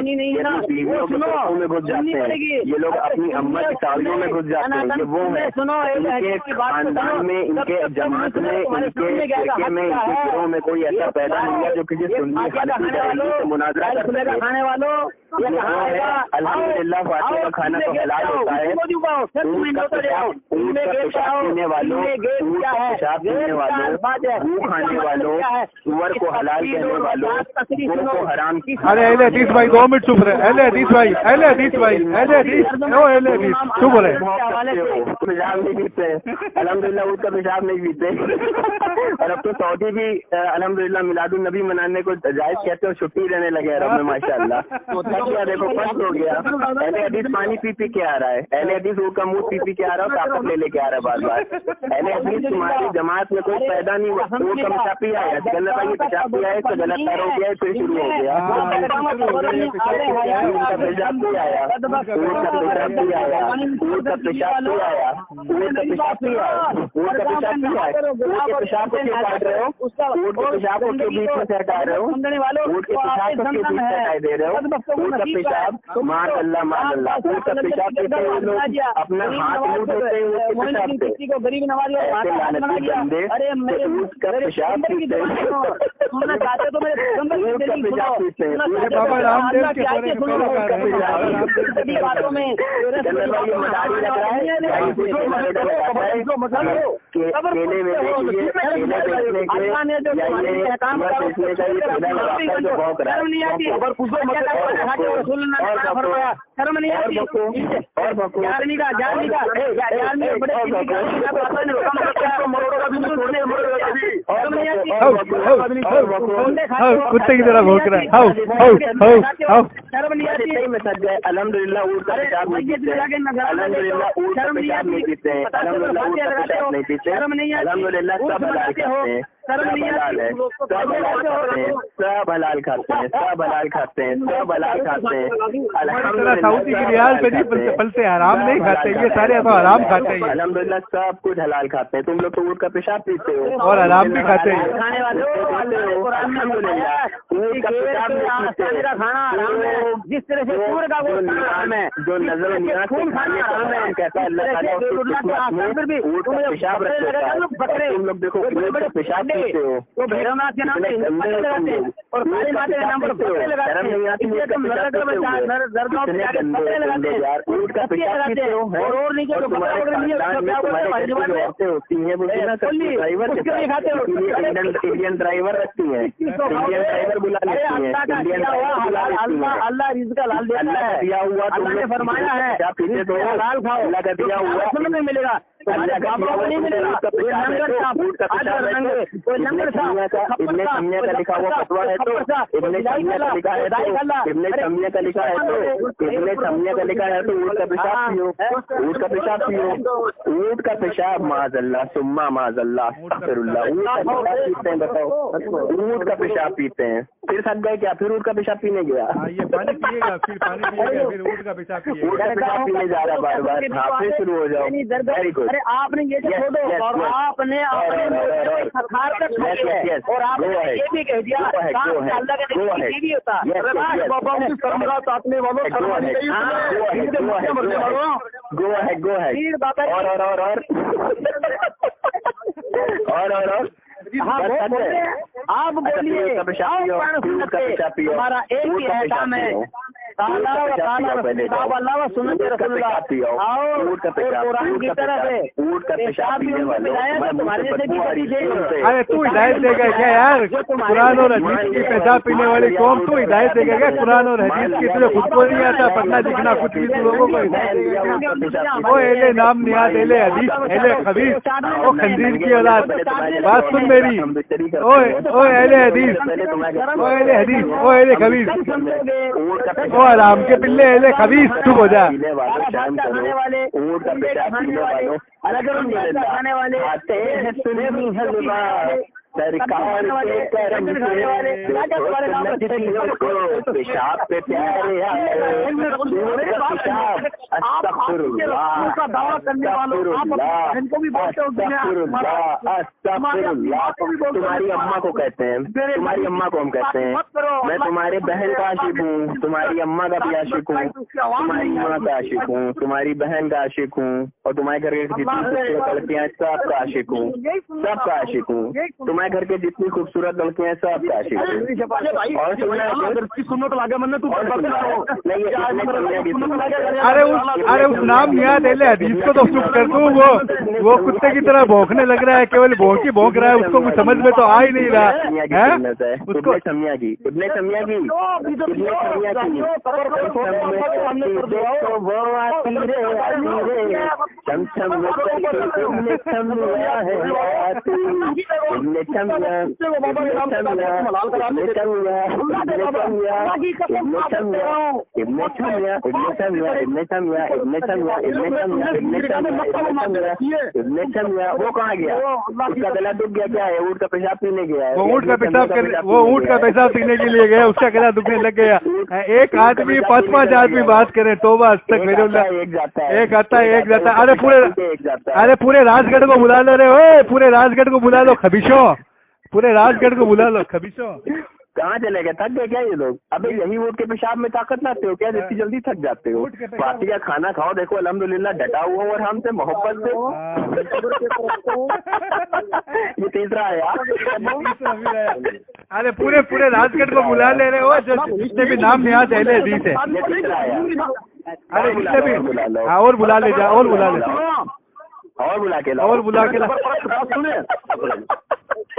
बीवियों के तरफों में घुस जाते हैं, ये लोग अपनी अम्मा की साड़ियों में घुस जाते हैं। ये वो है इनके खानदान में, इनके जमात में, इनके फिरके में, इनके गिरोह में कोई ऐसा पैदा नहीं है जो किसी सुन्नी हनफी बरेलवी से मुनाजरा कर सके। अल्हम्दुलिल्लाह फातिहा का खाना तो हलाल होता है, ऊँट का पेशाब पीने वालों, ऊँट का पेशाब पीने वालों, गू खाने वालों, सुअर को हलाल कहने वालों, गो को हराम। अरे अहले हदीस भाई 2 मिनट चुप रहे, अहले हदीस भाई, अहले हदीस भाई, अहले हदीस चुप रहे। पेशाब नहीं पीते, अल्हम्दुलिल्लाह उसका पेशाब नहीं पीते। और अब तो सऊदी भी अल्हम्दुलिल्लाह मिलादुन नबी मनाने को जायज कहते हो, छुट्टी देने लगे अरब में माशाअल्लाह। तो क्या देखो फर्स्ट हो गया, अहले हदीस पानी पी पी के आ रहा है, अहले हदीस का मुंह पी पी के आ रहा है, ताकत ले लेके आ रहा है बार बार। अहले हदीस तुम्हारी जमात में कोई पैदा नहीं हुआ, वो का पेशाब पिया है, गलत भाई पेशाब पिया है तो गलत पैर हो गया है, फिर शुरू हो गया पेशाब भी आया, पेशाब भी आया, पेशाब भी आया, पेशाब को क्यों काट रहे हो, पेशाब को क्यों बीच में से हटा रहे हो, ऊँट के पेशाब को क्यों बीच में हटाई दे रहे हो। ऊँट का पेशाब मार अल्लाह मार अल्लाह, ऊँट का पेशाब पीते हुए लोग अपना हाथ मुंह धोते हैं ऊँट के पेशाब से, ऐसे लानती बंदे ऊँट का पेशाब पीते हैं, ऊँट का पेशाब पीते हैं। बाबा रामदेव के केले में देखिए, केले बेचने के कुत्ते की तरह भौंक रहा है। अल्हम्दुलिल्लाह ऊँट का पेशाब नहीं पीते, अल्हम्दुलिल्लाह ऊँट का पेशाब नहीं पीते, अल्हम्दुलिल्लाह ऊँट का पेशाब नहीं पीते, अल्हम्दुलिल्लाह सब हलाल खाते हैं, सब हलाल है, सब हलाल खाते हैं, सब हलाल खाते हैं, सब हलाल खाते हैं। अल्हम्दुलिल्लाह सऊदी की रियाल पे नहीं पलते, हराम नहीं खाते, ये सारे तो हराम खाते हैं। अल्हम्दुलिल्लाह सब कुछ हलाल खाते हैं। तुम लोग तो ऊँट का पेशाब पीते हो और हराम भी खाते हैं। जिस तरह से सूअर का वो नाम है, जो नजर नियाज से खाने का नाम कहता है अल्लाह ताला उसको किस्मत में ऊँट का पेशाब रख देता है। तुम लोग देखो बड़े पेशाब पीते हो, तो भैरवनाथ के नाम पे लगाते हैं और काली माता के नाम पर पत्ते लगाते हैं, इसलिए तुम लगाते हैं यार, ऊँट का पेशाब पीते हो और नीचे जो होती है वो ड्राइवर इंडियन ड्राइवर रखती है, इंडियन ड्राइवर बुला लेती है, अल्लाह रिज़्क़ हलाल देता है, दिया हुआ तुमने फरमाया है पीते तो हलाल खाओ, अल्लाह का दिया हुआ नहीं मिलेगा, इब्ने तैमिया का लिखा हुआ फतवा है तो इब्ने तैमिया का लिखा है तो इब्ने तैमिया का लिखा है तो इब्ने तैमिया का लिखा है तो ऊँट का पेशाब पियो, ऊँट का पेशाब पियो, ऊँट का पेशाब माज़अल्लाह सुम्मा माज़अल्लाह अस्तगफिरुल्लाह, ऊँट का पेशाब पीते हैं, बताओ ऊँट का पेशाब पीते हैं। फिर थक गए क्या? फिर ऊँट का पेशाब पीने गया? हाँ, ये पानी पिएगा, फिर पानी पिएगा, फिर ऊँट का पेशाब ऊँट पिएगा। का पेशाब पीने जा रहा है बार बार। हाँ, फिर शुरू हो जाओ। Very good. अरे आपने ये तो छोड़ो, और आपने सरकार का खाया और आपने ये भी कह दिया अल्लाह के भी होता है। गो है और हाँ आप बोलिए, हमारा एक ही एहसाम है, अल्लाह सुनते आओ कुरान की तरफ है, पेशाब भी उनको मिलाया तो तुम्हारे जैसे भी कभी से। अरे तू हिदायत देगा क्या यार? कुरान और हदीस की पेशाब पीने वाली कौम, तू हिदायत देगा क्या? कुरान और हदीस की तुझे खुद को नहीं आता पढ़ना लिखना कुछ भी, तू लोगों को वो एले नाम नियात, एले हदीस, एले खबीस, ओ खंजीर की औलाद, बात सुन मेरी, ओ एले हदीस, ओ एले हदीस, ओ एले खबीस, ओ आराम के पिल्ले, एले खबीस, चुप हो जा। खाने वाले खाने वाले आते हैं सरकार के करम से पेशाब पे प्यारे दावा करने वालों को भी बोलते तुम्हारी अम्मा को कहते हैं, तुम्हारी अम्मा को हम कहते हैं, मैं तुम्हारे बहन का आशिक हूँ, तुम्हारी अम्मा का भी आशिक हूँ, तुम्हारी माँ का आशिक हूँ, तुम्हारी बहन का आशिक हूँ, और तुम्हारे घर के जितनी खूबसूरत लड़कियाँ सबका आशिक हूँ, सबका आशिक हूँ, तुम्हारे घर के जितनी खूबसूरत लड़कियाँ हैं सबका आशिक हूँ। और सुनो तो लागे मन तू अरे उस नाम नियात एले हदीस को तो चुप कर दू। वो कुत्ते की तरह भौंकने लग रहा है, केवल भौंक रहा है, उसको कुछ समझ में तो आ ही नहीं रहा है। उसको समिया की वो कहाँ गया? उसका गला दुख गया क्या है? ऊँट का पेशाब पीने गया है। वो ऊँट का पेशाब पीने के लिए गया, उसका गला दुखने लग गया। एक आदमी 5-5 आदमी बात करे तो बस तक मेरे एक आता है एक जाता है। अरे पूरे राजगढ़ को बुला लो रे, पूरे राजगढ़ को बुला लो खबीशो, पूरे राजगढ़ को बुला लो खबीशो। कहाँ चले गए? थक गए क्या ये लोग? अबे यही ऊँट के पेशाब में ताकत लाते हो क्या? इतनी जल्दी थक जाते हो? पार्टी का खाना खाओ, देखो अल्हम्दुलिल्लाह डटा हुआ और हमसे मोहब्बत से। ये तीसरा है यार। अरे पूरे राजगढ़ को बुला ले रहे हो, जितने भी नाम यहाँ चले हदीस है। अरे जितने भी और बुला ले जा, और बुला ले और बुला के ला, और बुला के ला।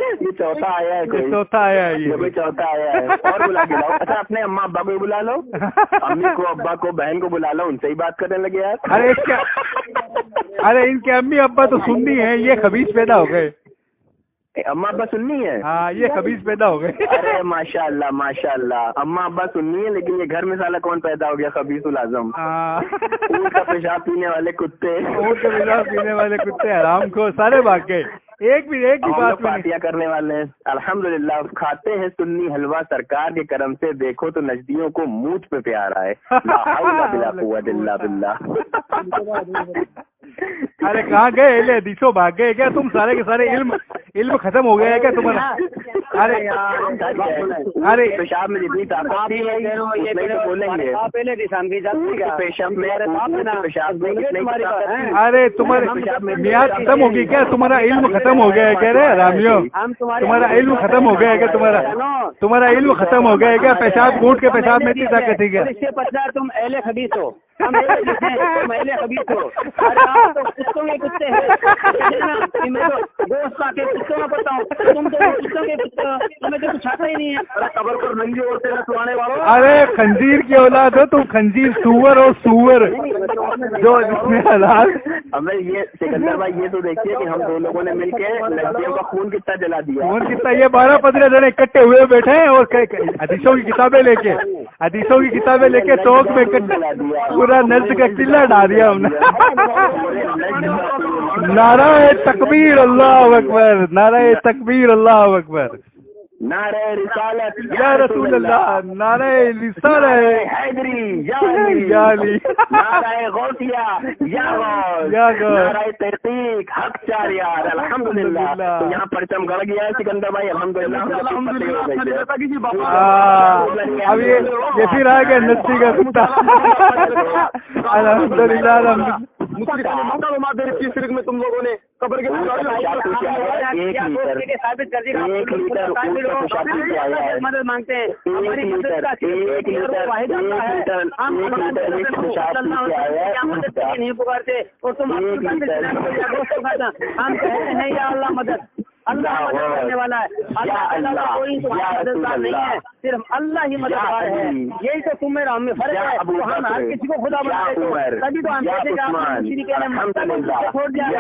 ये चौथा आया है, चौथा आया है, ये चौथा आया है। और बुला के लाओ। अच्छा अपने अम्मा अब्बा को बुला लो, अम्मी को अब्बा को बहन को बुला लो, उनसे ही बात करने लगे यार। अरे इनके अम्मी अब्बा तो सुन्नी है, ये खबीस पैदा हो गए। अम्मा अब्बा सुन्नी है? हाँ, ये खबीस पैदा हो गए। अरे माशाल्लाह माशाल्लाह, अम्मा अब्बा सुन्नी है, लेकिन ये घर में साला कौन पैदा हो गया? खबीसुल आजम, ऊँट का पेशाब पीने वाले कुत्ते, ऊँट का पेशाब पीने वाले कुत्ते हराम को सारे भाग गए। एक भी बात पार्टियां करने वाले हैं। अल्हम्दुलिल्लाह खाते हैं सुन्नी हलवा, सरकार के करम से देखो तो नजदियों को मूंछ पे प्यार आए। ला हौला बिला कुव्वत इल्ला बिल्लाह। अरे कहाँ गए एले हदीसो, भाग गए क्या तुम? सारे के सारे इल्म खत्म हो गया है क्या तुम्हारा? अरे पेशाब में जितनी ताकत थी ये तो बोलेंगे पेशाब में, अरे तुम्हारे मियाद खत्म होगी क्या? तुम्हारा इल्म खत्म हो गया है क्या रे रामियो? तुम्हारा इल्म खत्म हो गया है क्या? तुम्हारा इल्म खत्म हो गया है क्या? पेशाब ऊँट के पेशाब में इतनी ताकत थी क्या? तुम एले खबीस हो, हम एले खबीस हो। तो कुत्तों के कुत्ते हैं, मैं तो गोश्त खा के कुत्तों में पता हूँ, तुम तो कुत्तों के कुत्ते, तुम्हें तो कुछ आता ही नहीं है। कबर पर नंगी औरतें सुनाने वालों। अरे खंजीर की औलाद हो तुम, खंजीर सुअर और सुअर जो जिसमें हलाल। हमें ये सिकंदर भाई ये तो देखिए कि हम दो लोगों ने मिलके लड़कियों का खून कितना जला दिया। खून कितना? ये 12-15 जने इकट्ठे हुए बैठे हैं और हदीसों की किताबें लेके चौक में पूरा नज्द का किला डाल दिया हमने। नाराए तकबीर अल्लाह अकबर, नाराए तकबीर अल्लाह अकबर। नारे रिसालत या रसूल अल्लाह, नारे रिसालत हैदरी या या अली, नारे गौसिया या गौस, या गौस, नारे तहकीक हक चार यार अल्हम्दुलिल्लाह। तो यहाँ परचम गड़ गया है सिकंदर भाई, अल्हम्दुलिल्लाह। अब ये फिर आ गया नस्ती का कुत्ता। अल्हम्दुलिल्लाह में तुम लोगों ने कब्र के एक लीटर मदद मांगते हैं, नहीं पुकारते और तुम हम कहते हैं या अल्लाह मदद, अल्लाह मदद करने वाला है, अल्लाह कोई तुम्हारा मददगार नहीं है, सिर्फ अल्लाह ही मददगार है। यही तो तुम मेरा हमें फर्क है, तो हम हर किसी को खुदा बनाते हो, तभी तो हम कहते हैं कि आपने मुश्किल के लिए छोड़ दिया है।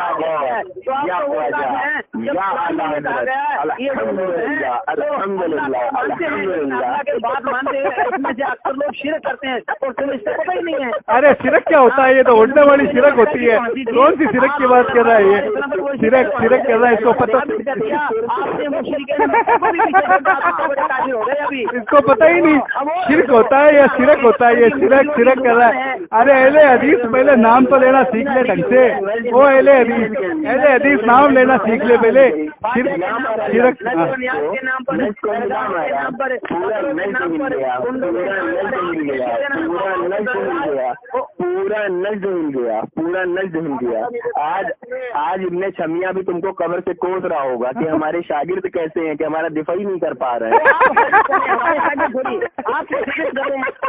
तो आपको वो काम है जब अल्लाह ने कहा गया है ये अल्लाह के बात मानते हैं, इसमें से अक्सर लोग शिरक करते हैं और तुम्हें इससे पता ही नहीं है। अरे शिरक क्या होता है? ये तो उड़ने वाली शिरक होती है। कौन सी शिरक की बात कर रहा है ये? शिरक कर रहा है, इसको पता, इसको पता ही नहीं शिरक होता है या शिरक होता है। ये शिरक कर रहा है। अरे अहले हदीस पहले नाम तो लेना सीख ले ढंग से। वो अहले हदीस नाम लेना सीख ले पहले। शिरक पूरा नज्द हिल गया। आज इब्ने शमिया भी तुमको कब्र से कोस रहा होगा कि हमारे शागिर्द कैसे हैं कि हमारा दिफा ही नहीं कर पा रहे हैं।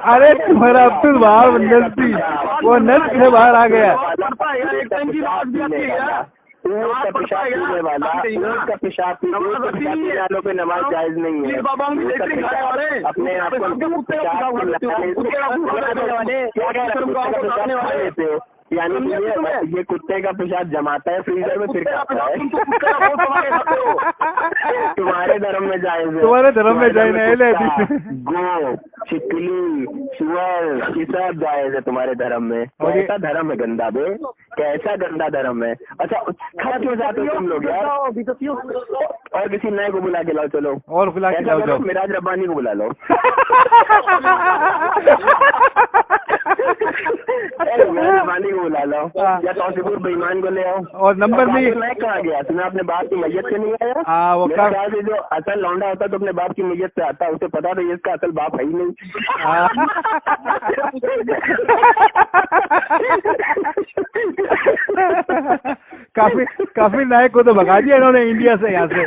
अरे तुम्हारा अब्दुल वहाब नजदी वो नज्द से बाहर आ गया। ऊँट का पेशाब पीने वाला, ऊँट का पेशाब पीने वालों पे नमाज जायज नहीं है। अपने आप को यानी ये कुत्ते का पेशाब जमाता है फ्रीजर में फिर खाता है। तुम्हारे धर्म में जायज है, तुम्हारे धर्म में जायज है। गो, छिकली, सुअर ये सब जायज है तुम्हारे धर्म में। कैसा धर्म है गंदा बे, कैसा गंदा धर्म है। अच्छा खा क्यों जाते हो तुम लोग यार? और किसी नए को बुला के लाओ, चलो और बुला के लाओ, मिराज रब्बानी को बुला लो। रब्बानी को बुला लो या तौसीफुर बेईमान को ले आओ। और नंबर भी मैं कहा गया तुम्हें अपने बाप की मैयत से नहीं आया? हाँ वो क्या जो असल लौंडा होता तो अपने बाप की मैयत से आता, उसे पता था ये इसका असल बाप है ही नहीं। काफी नायक को तो भगा दिया इन्होंने इंडिया से, यहाँ से।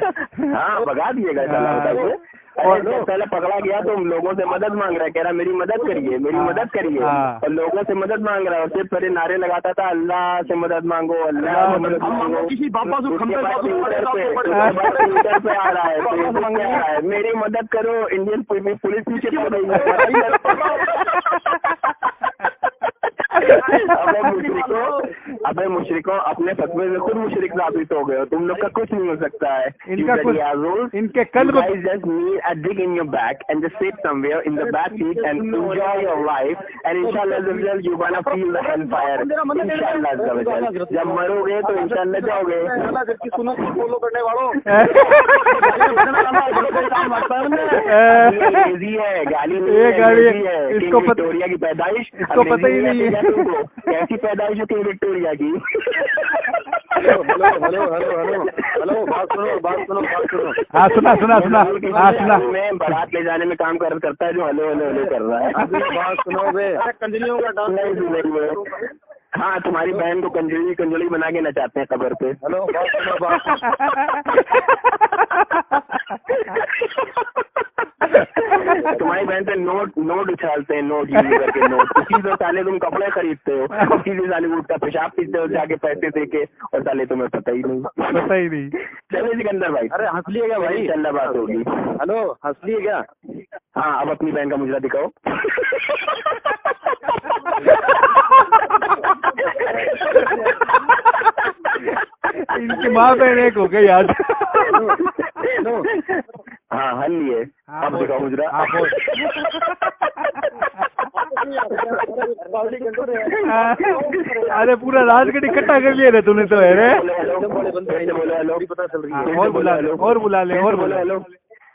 हाँ भगा दिएगा। और पहले पकड़ा गया तो लोगों से मदद मांग रहा है, कह रहा मेरी मदद करिए, मेरी मदद करिए। और लोगों से मदद मांग रहा है, उससे पहले नारे लगाता था अल्लाह से मदद मांगो, अल्लाह से मदद मांगो। ट्विटर पे आ रहा है, मेरी मदद करो, इंडियन पुलिस पीछे पड़ गई है। अबे मुशरिको अपने फतवे में खुद मुशरिक साबित हो गए हो। तुम लोग का कुछ नहीं हो सकता है। इनका कुछ, इनके कल just need a dig in your back and just sit somewhere in the back seat and enjoy your life and inshallah you're gonna feel the hellfire. Inshallah जब मरोगे तो इंशाल्लाह जाओगे। फॉलो करने वालों है गाली नहीं है, इसको विक्टोरिया की पैदाइश, इसको पता ही नहीं है कैसी पैदाइश है किंग विक्टोरिया की। हेलो बात सुनो। हाँ सुना। मैं बारात ले जाने में काम करता है जो हेलो कर रहा है। बात सुनो बे, कंजलियों का डांस नहीं। हाँ तुम्हारी बहन को कंजली बना के नचाते हैं कब्र पे। हेलो बात सुनो। तुम्हारी बहन से नोट उछालते हैं, नोट करके नोट। उसी से साले तुम कपड़े खरीदते हो, उसी से साले ऊँट का पेशाब पीते हो जाके पैसे दे के, और साले तुम्हें पता ही नहीं। चलिए सिकंदर भाई। अरे हंस लिए क्या भाई? इंशाल्लाह बात होगी। हेलो हंस लिए क्या? हाँ अब अपनी बहन का मुजरा दिखाओ। इनकी माँ बहन एक हो गई आज। हाँ हल लिए। अब दिखाओ मुजरा। अरे पूरा राजगढ़ इकट्ठा कर लिया रे तूने तो है रे। पता चल रही है। और बुला ले।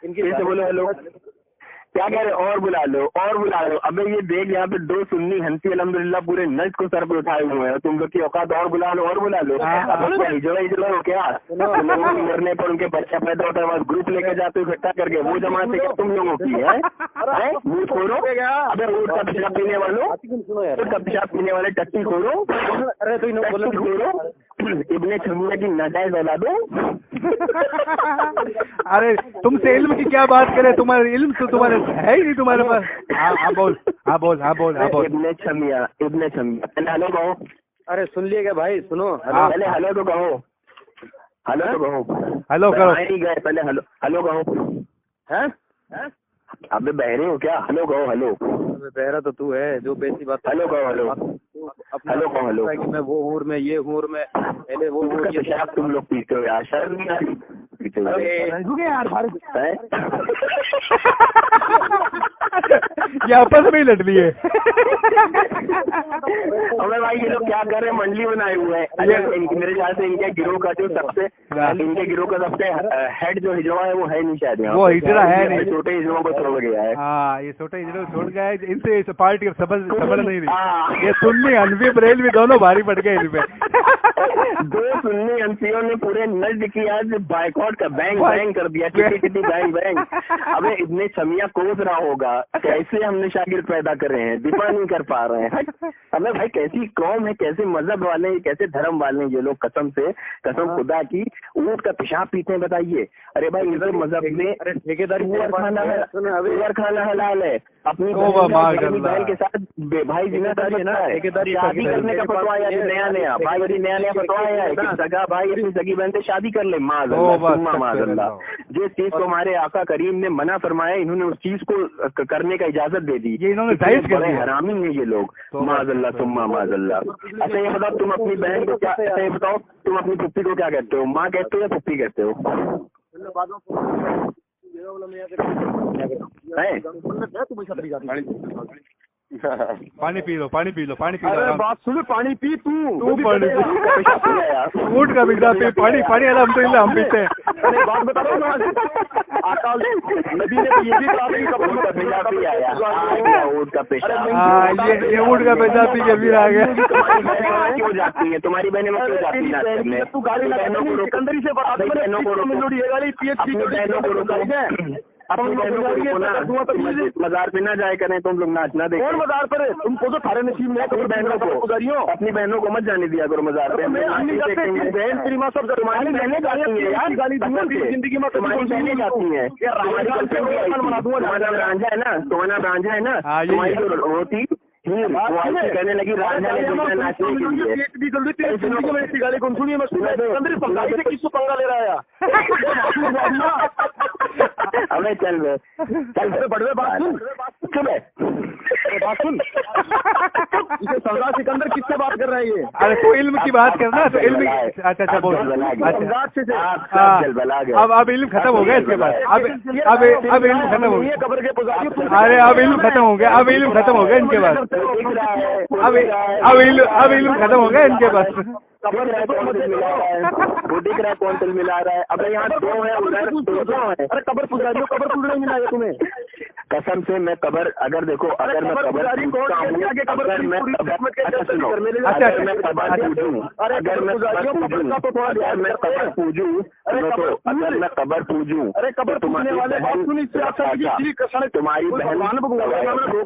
फिर से बोलो हेलो, क्या कह रहे? और बुला लो, और बुला लो। अबे ये देख, यहाँ पे 2 सुन्नी हंसी अल्हम्दुलिल्लाह पूरे नज को सर पे उठाए हुए हैं, तुम लोग की औकात और बुला लो, और बुला लो। हिजड़ा हो क्या? लोगों के मरने पर उनके बच्चा पैदा होता है, ग्रुप लेके जाते हो इकट्ठा करके, वो जमात क्या तुम लोगों की है? मुँह खोलो, अबे ऊँट का पेशाब पीने वालों, ऊँट का पेशाब पीने वाले टट्टी खोलो, अरे तो खोलो, इब्ने छमिया की नाजायज औलादो। अरे तुमसे इल्म की क्या बात करे, तुम्हारे इल्म तो तुम्हारे है ही नहीं तुम्हारे पास। हाँ बोल, हाँ बोल, हाँ बोल, हाँ बोल। इब्ने छमिया पहले हेलो कहो। अरे सुन लिए क्या भाई, सुनो पहले हेलो तो कहो, हेलो तो कहो, हेलो करो। नहीं गए, पहले हेलो, हेलो कहो। हैं? अबे बहरे हो क्या? हेलो कहो, हेलो। बहरा तो तू है जो बेसी बात। हेलो कहो, हेलो, हेलो कहो, हेलो। मैं वो हूँ, मैं ये हूँ, मैं पहले वो हूँ, ये पेशाब तुम लोग पीते हो यार, शर्म नहीं आती? पीते हो यार भारत ये आपस में ही लड़ लिए। अबे भाई ये लोग क्या कर रहे हैं, मंडली बनाए हुए हैं। मेरे ख्याल से इनके गिरोह का जो सबसे हेड जो हिजड़ा है वो है नहीं शायद यहाँ। वो हिजड़ा है नहीं, छोटे हिजड़ों को छोड़ गया है। हाँ ये छोटे हिजड़ों को छोड़ गया है, इनसे इस पार्टी का समझ नहीं रही। ये सुन्नी हनफी बरेलवी दोनों भारी पड़ गए इनपे। 2 सुन्नी हनफियों ने पूरे नज्द की आज बाइकआउट का बैंग कर दिया, किटी बैंग। अबे इतने छमिया कोस रहा होगा, कैसे हमने शागिर्द पैदा करे हैं, दिफा नहीं कर पा रहे हैं। हमें भाई कैसी कौम है, कैसे मजहब वाले हैं, कैसे धर्म वाले हैं ये लोग, कसम खुदा की ऊँट का पेशाब पीते हैं, बताइए। अरे भाई इधर मजहब में ठेकेदारी खाना हलाल है, अपनी बहन के साथ भाई जिम्मेदारी है ना, ठेकेदारी शादी करने का फतवा आया नया भाई, नया फतवा आया है कि सगा भाई अपनी सगी बहन से शादी कर ले। माज़अल्लाह, जिस चीज को हमारे आका करीम ने मना फरमाया, इन्होंने उस चीज को करने का इजाजत दे दी। ये इन्होंने जायज कर दिया। हरामी है ये लोग, माज़अल्लाह सुम्मा माज़अल्लाह। अच्छा ये बताओ, तुम अपनी बहन को क्या, अच्छा ये बताओ तुम अपनी पुप्पी को क्या कहते हो, माँ कहते हो या पुप्पी कहते हो? पानी पी लो, पानी पी लो, पानी पी लो। अरे बात सुन, पानी पी तू पानी पी, ऊँट का पेशाब पी, पानी अल्हम्दुलिल्लाह हम पीते हैं। बात बता रहा हूँ, आका नबी ने तो ये भी कहा कि कब्र का पेशाब पी आया, ऊँट का पेशाब। ये ऊँट का पेशाब पी के फिर आ गया। क्यों जाती है तुम्हारी बहनें में, क्यों जाती है? तू गाड़ी बहनों को सिकंदरी से बात, बहनों को रोको, ये गाड़ी बहनों को रोको, अपनी बहनों को रोको ना, मजार पे ना जाए करें तुम लोग, नाचना देखो। कौन मजार पर है? तुमको तो थारे नसीब में अपनी बहनों को, अपनी बहनों को मत जाने दिया करो मजार पे। बहन तेरी माँ सब तुम्हारी बहनें जाती है यार, जिंदगी में तुम्हारी बहनें जाती है। तुम्हारा रांझा है ना, तुम्हारी जो होती कहने लगी रांझा ने नाचने के लिए गाली कौन सुनिए, मैं सुना किसको पंगा ले रहा है। अबे चल बड़वे बात सुन, बात सुन, इसे सरदार सिकंदर किससे बात कर रहा है ये? अरे तो इल्म की बात करना, तो इल्म। अच्छा बोल। अब इल्म खत्म हो गया इसके बाद, अब इल्म खत्म हो गया। कब्र के पुजारी, अरे अब इल्म खत्म हो गया, अब इल्म खत्म हो गया इनके पास, अब इल्म खत्म हो गया इनके पास। कबर है कौन मिला रहा है, वो दिख रहा है कौन तेल मिला रहा है। अब यहाँ 2 है, उधर 2 है। अरे कबर पुजारियों, कबर पूजने नहीं मिला है तुम्हें? कसम से मैं कबर, अगर देखो, अगर मैं कबर पूजूं, अगर मैं कबर पूजूं, अगर मैं कबर पूजूं, अगर मैं कबर पूजूं, अरे कबर पूजने वाले तुम्हारी बहन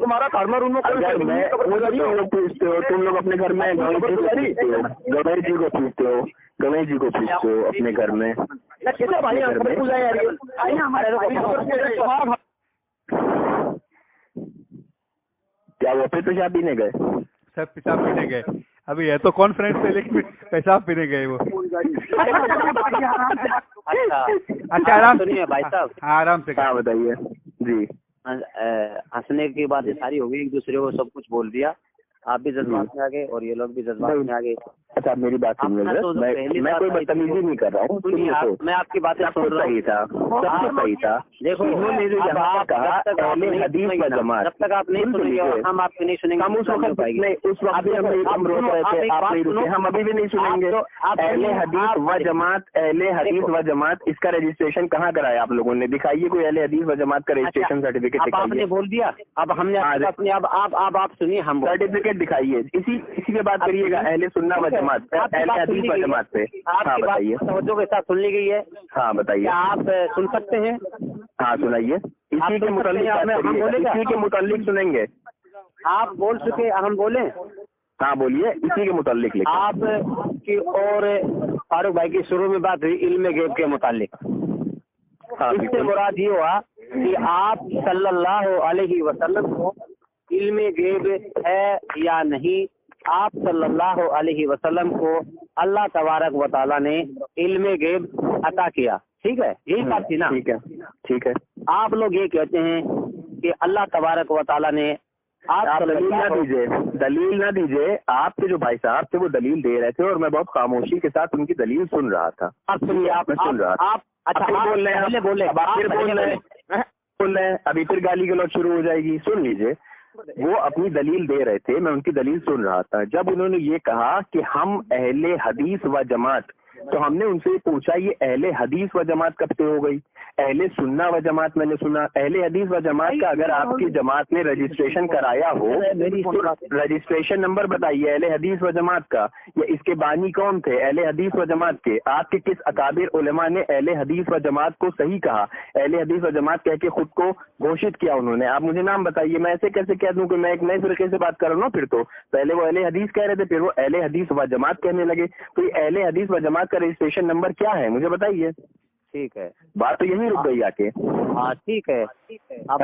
मारा फार्मर, अगर मैं पूछते हो तुम लोग अपने घर में गणेश जी को पूछते हो अपने घर में। क्या वो फिर पेशाब पीने गए? सब पेशाब पीने गए, अभी है तो कॉन्फ्रेंस पे, लेकिन पेशाब पीने गए वो। अच्छा आराम सुनिए भाई साहब, आराम से क्या बताइए जी। हंसने की बात सारी हो गई, एक दूसरे को सब कुछ बोल दिया। آپ بھی جذبات میں آ گئے اور یہ لوگ بھی جذبات میں آ گئے. اچھا میری بات سنیے, میں کوئی بدتمیزی نہیں کر رہا ہوں, میں آپ کی باتیں سن رہا ہوں. صحیح تھا, سب کچھ صحیح تھا. دیکھو انہوں نے جو یہاں کہا اہل حدیث و جماعت, جب تک آپ نہیں سنیں گے اور ہم آپ کی نہیں سنیں گے, ہم اس وقت بھی ہم روک رہے تھے, آپ نہیں رکے, ہم ابھی بھی نہیں سنیں گے. اہل حدیث و جماعت, اہل حدیث و جماعت, اس کا رجسٹریشن کہاں کرایا آپ لوگوں نے؟ دکھائیے کوئی اہل حدیث و جماعت کا رجسٹریشن سرٹیفکیٹ اب آپ نے بول دیا, اب ہم نے آپ سنیے, ہم سرٹیفکیٹ دکھائیے, اسی پہ بات کریے گا, اہل سنت و جماعت, اہل حدیث و جماعت پہ. ہاں بتائیے, توجہ کے ساتھ سن لی گئی ہے. ہاں بتائیے, کیا آپ سن سکتے ہیں؟ ہاں سنائیے, اسی کے متعلق سنیں گے. آپ بول چکے, ہم بولیں؟ ہاں بولیے, اسی کے متعلق لکھیں. آپ کی اور فاروق بھائی کی شروع میں بات ہوئی علم غیب کے متعلق. اس سے مراد یہ ہوا کہ آپ صلی اللہ علیہ وسلم کو علم غیب ہے یا نہیں. آپ صلی اللہ علیہ وسلم کو اللہ تبارک و تعالیٰ نے علم غیب عطا کیا, ٹھیک ہے, یہی بات تھی نا؟ ٹھیک ہے. آپ لوگ یہ کہتے ہیں کہ اللہ تبارک و تعالیٰ نے, آپ دلیل نہ دیجیے, آپ کے جو بھائی صاحب تھے وہ دلیل دے رہے تھے اور میں بہت خاموشی کے ساتھ ان کی دلیل سن رہا تھا. آپ سنیے, آپ سن رہا تھا. بول رہے ہیں, ابھی پھر گالی گلوچ شروع ہو جائے گی. سن لیجیے, وہ اپنی دلیل دے رہے تھے, میں ان کی دلیل سن رہا تھا. جب انہوں نے یہ کہا کہ ہم اہل حدیث و جماعت, تو ہم نے ان سے پوچھا یہ اہل حدیث و جماعت کب سے ہو گئی؟ اہل سننا و جماعت میں نے سنا. اہل حدیث و جماعت کا اگر آپ کی جماعت نے رجسٹریشن کرایا ہو, رجسٹریشن نمبر بتائیے اہل حدیث و جماعت کا, یا اس کے بانی کون تھے اہل حدیث و جماعت کے؟ آپ کے کس اکابر علماء نے اہل حدیث و جماعت کو صحیح کہا, اہل حدیث و جماعت کہہ کے خود کو گھوشت کیا انہوں نے؟ آپ مجھے نام بتائیے. میں ایسے کیسے کہہ دوں کہ میں ایک نئے فرقے سے بات کر رہا ہوں؟ پھر تو پہلے وہ اہل حدیث کہہ رہے تھے, پھر وہ اہل حدیث و جماعت کہنے لگے. تو یہ اہل حدیث و جماعت کا رجسٹریشن نمبر کیا ہے مجھے بتائیے. ٹھیک ہے, بات تو یہی رک گئی آ کے. ہاں ٹھیک ہے. اب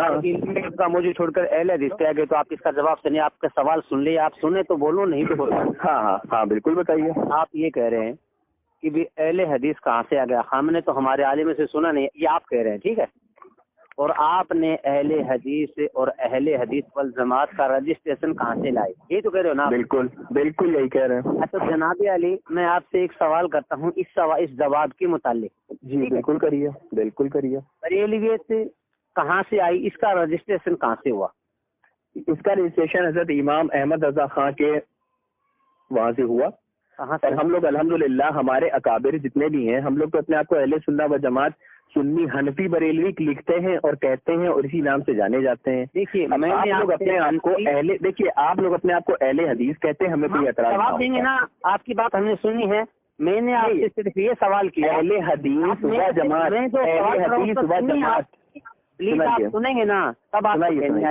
کا مجھے چھوڑ کر اہل حدیث پہ آ گئے, تو آپ اس کا جواب سنیے. آپ کا سوال سن لیے, آپ سنیں تو بولو, نہیں تو بولو. ہاں بالکل بتائیے. آپ یہ کہہ رہے ہیں کہ بھی اہل حدیث کہاں سے آ گیا؟ ہم نے تو ہمارے عالم سے سنا نہیں, یہ آپ کہہ رہے ہیں, ٹھیک ہے. اور آپ نے اہل حدیث اور اہل حدیث والجماعت کا رجسٹریشن کہاں سے لائے؟ یہ تو کہہ رہے ہو نا؟ بالکل یہی کہہ رہے ہیں. اچھا جناب علی, میں آپ سے ایک سوال کرتا ہوں اس جواب کے متعلق. جی بالکل کریے. بریلویت کہاں سے آئی, اس کا رجسٹریشن کہاں سے ہوا؟ اس کا رجسٹریشن حضرت امام احمد رضا خان کے وہاں سے ہوا. اور ہم لوگ الحمدللہ ہمارے اکابر جتنے بھی ہیں, ہم لوگ تو اپنے آپ کو اہل سنت و جماعت سنی حنفی بریلوی لکھتے ہیں اور کہتے ہیں, اور اسی نام سے جانے جاتے ہیں. دیکھیے آپ لوگ اپنے آپ کو اہل حدیث کہتے ہیں, ہمیں کوئی اعتراض جواب دیں گے نا. آپ کی بات ہم نے سنی ہے, میں نے آپ سے صرف یہ سوال کیا, اہل حدیث و جماعت, اہل حدیث و جماعت. پلیز آپ سنیں گے نا, تب آپ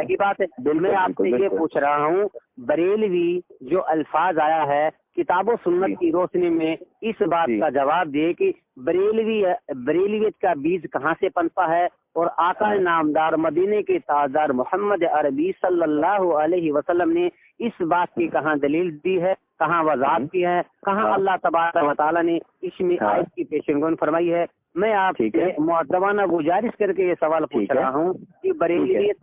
کی بات ہے. میں آپ سے یہ پوچھ رہا ہوں, بریلوی جو الفاظ آیا ہے کتاب و سنت کی روشنی میں, اس بات کا جواب دے کہ بریلویت کا بیج کہاں سے پنپا ہے, اور آقا نامدار مدینے کے تاجدار محمد عربی صلی اللہ علیہ وسلم نے اس بات کی کہاں دلیل دی ہے, کہاں وضاحت کی ہے, کہاں اللہ تبارک و تعالیٰ نے اس میں آیت کی پیشنگوئی فرمائی ہے. میں آپ سے معتبانہ گزارش کر کے یہ سوال پوچھ رہا ہوں کہ بریلویت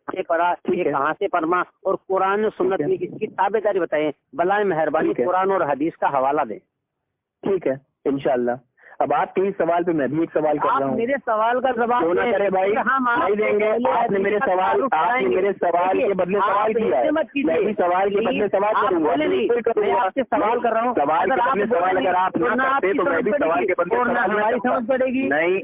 سے پڑھا, یہ کہاں سے پڑھا, اور قرآن و سنت میں اس کی تابعداری بتائیں. بلائے مہربانی قرآن اور حدیث کا حوالہ دیں. ٹھیک ہے انشاءاللہ. اب آپ کے اس سوال پہ میں بھی ایک سوال کر رہا ہوں. میرے سوال کا جواب کرے بھائی, نہیں دیں گے. آپ نے میرے سوال کے بدلے سوال کیا ہے, میں بھی سوال کے بدلے سوال کروں گا. میں آپ سے سوال کر رہا ہوں, سوال کے بدلے سوال اگر آپ نہ کرتے تو میں بھی سوال کے بدلے ہماری سمجھ پڑے گی. نہیں,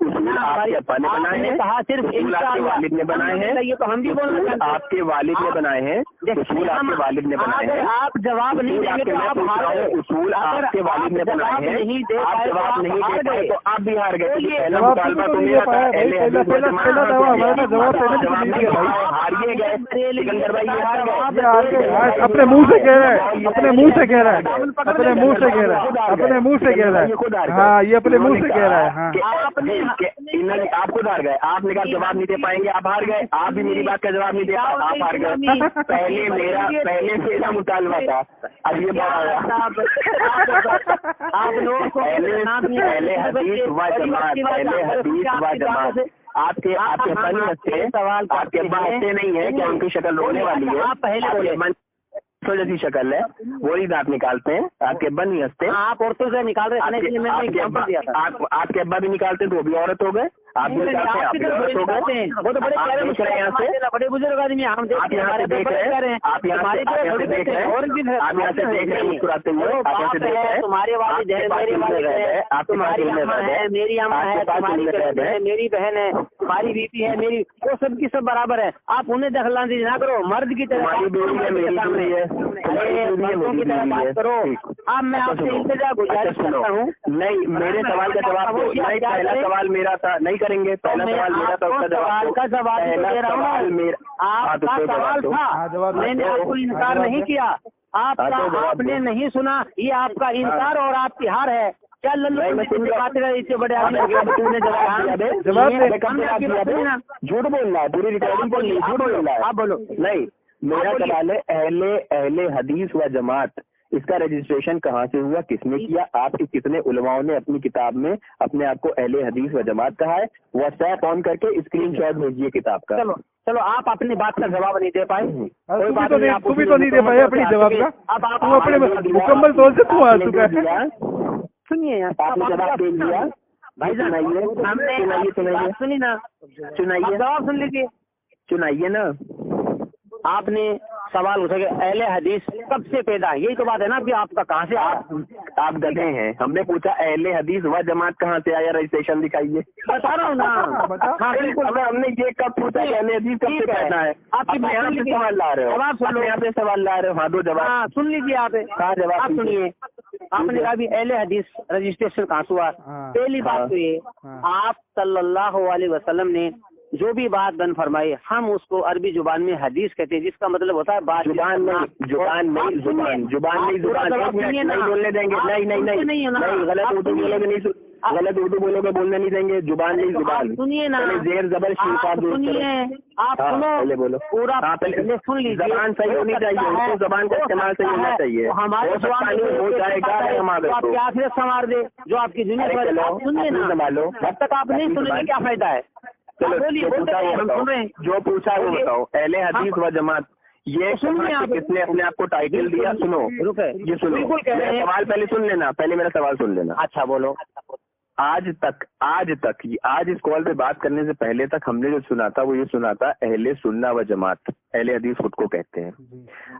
اصول آپ کے ابا نے بنائے ہیں, اصول آپ کے والد نے بنائے ہیں, یہ تو ہم بھی بولنا چاہتے ہیں. آپ کے والد نے بنائے ہیں, اصول آپ کے والد نے بنائے ہیں. آپ جواب نہیں دیں گے تو آپ ہار گئے. اصول آپ کے والد نے بنائے ہیں, آپ جواب نہیں دے پائے تو آپ بھی ہار گئے. پہلا مطالبہ تو میرا تھا, ہاریے گئے. سکندر بھائی یہ ہار گئے. اپنے منہ سے کہہ رہا ہے, اپنے منہ سے کہہ رہا ہے, اپنے منہ سے کہہ رہا ہے, اپنے منہ سے کہہ رہا ہے. ہاں یہ اپنے منہ سے کہہ رہا ہے. ہاں آپ خود ہار گئے. آپ نے کہا جواب نہیں دے پائیں گے, آپ ہار گئے. آپ بھی میری بات کا جواب نہیں دے پائے, آپ ہار گئے. پہلے میرا مطالبہ تھا, اب یہ آپ لوگوں کو اہل حدیث و جماعت, اہل حدیث و جماعت, آپ کے ابا ہنستے سوال آپ کے ابا ہنستے نہیں ہے کہ ان کی شکل رونے والی ہے. آپ پہلے بولے جیسی شکل ہے وہی دانت نکالتے ہیں. آپ کے ابا نہیں ہنستے, آپ عورتوں سے نکال رہے ہیں. آپ کے ابا بھی نکالتے ہیں تو وہ بھی عورت ہو گئے. آپ بھی نکالتے ہیں آپ بھی عورت ہو گئے. وہ تو بڑے بزرگ آدمی آپ یہاں سے دیکھ رہے ہیں, آپ یہاں سے دیکھ رہے ہیں, آپ یہاں سے دیکھ رہے ہیں مسکراتے ہوئے. آپ یہاں سے دیکھ رہے ہیں تمہارے والد ہے, میرے والد ہے, آپ تمہاری اماں ہے, میری اماں ہے, تمہاری بہن ہے, میری بہن ہے, تمہاری بیوی ہے, میری, وہ سب کی سب برابر ہے. آپ انہیں دخلاندازی نہ کرو. مرد کی طرح تمہاری بیوی ہے, میری بیوی ہے, مردوں کی طرح بات کرو. اب میں آپ سے التجا گزارش کرتا ہوں. نہیں, میرے سوال کا جواب دو. نہیں, پہلا سوال میرا تھا, نہیں کریں گے. پہلا سوال میرا تھا, اس کا جواب کا جواب دے رہا ہوں. آپ کا سوال تھا, میں نے آپ کو انکار نہیں کیا. آپ نے نہیں سنا, یہ آپ کا انکار اور آپ کی ہار ہے. کیا اتنے بڑے جھوٹ بول رہا ہے, پوری ریکارڈنگ بول رہی ہے, جھوٹ بول رہا ہے. آپ بولو. نہیں, میرا سوال ہے اہل حدیث و جماعت, اس کا رجسٹریشن کہاں سے ہوا, کس نے کیا؟ آپ کے کتنے علماؤں نے اپنی کتاب میں اپنے آپ کو اہل حدیث و جماعت کہا ہے؟ واٹس ایپ آن کر کے اسکرین شاٹ بھیجیے کتاب کا. چلو آپ اپنی بات کا جواب نہیں دے پائے. کوئی بات نہیں, آپ بھی تو نہیں دے پائے اپنی جواب کا. اب آپ مکمل طور سے تو آ چکا ہے. سنیے, آپ نے جواب دے دیا بھائی. سنیے نا, سنائیے, جواب سن لیجیے, سنائیے نا. آپ نے سوال اٹھا کہ اہل حدیث کب سے پیدا ہے, یہی تو بات ہے نا کہ آپ کا کہاں سے آپ گدھے ہیں. ہم نے پوچھا اہل حدیث و جماعت کہاں سے آیا, رجسٹریشن دکھائیے. بتا رہا ہوں نا. ہاں بالکل, ہم نے یہ کب پوچھا کہ اہل حدیث کب سے پیدا ہے. آپ یہاں سے سوال لا رہے ہو, یہاں پہ سوال لا رہے ہو. ہاں دو جواب سن لیجیے. آپ کہاں جواب سنیے. آپ نے کہا بھی اہل حدیث رجسٹریشن کہاں سے ہوا. پہلی بات تو یہ, آپ صلی اللہ علیہ وسلم نے جو بھی بات بن فرمائی, ہم اس کو عربی زبان میں حدیث کہتے ہیں, جس کا مطلب ہوتا ہے بات. زبان نہیں بولنے دیں گے. نہیں, غلط اردو بولو گے, نہیں غلط اردو بولو گے, بولنے نہیں دیں گے. زبان نہیں, زبان سنیے نا. زیر زبر سنیے, آپ سنو بولو پورا سن لیجیے. زبان صحیح ہونی چاہیے, زبان کا استعمال صحیح ہونا چاہیے. ہمارے ہو جائے گا آپ کی آخرت سنوار دے, جو آپ کی دنیا سنیے نا. سنبھالو, جب تک آپ نہیں سنیں گے کیا فائدہ ہے. جو پوچھا ہے وہ بتاؤ. اہل حدیث و جماعت یہ کس نے اپنے آپ کو ٹائٹل دیا؟ سنو, یہ سنو, سوال پہلے سن لینا, پہلے میرا سوال سن لینا. اچھا بولو. آج اس کال پہ بات کرنے سے پہلے تک ہم نے جو سنا تھا وہ یہ سنا تھا اہل سنہ و جماعت. اہل حدیث خود کو کہتے ہیں.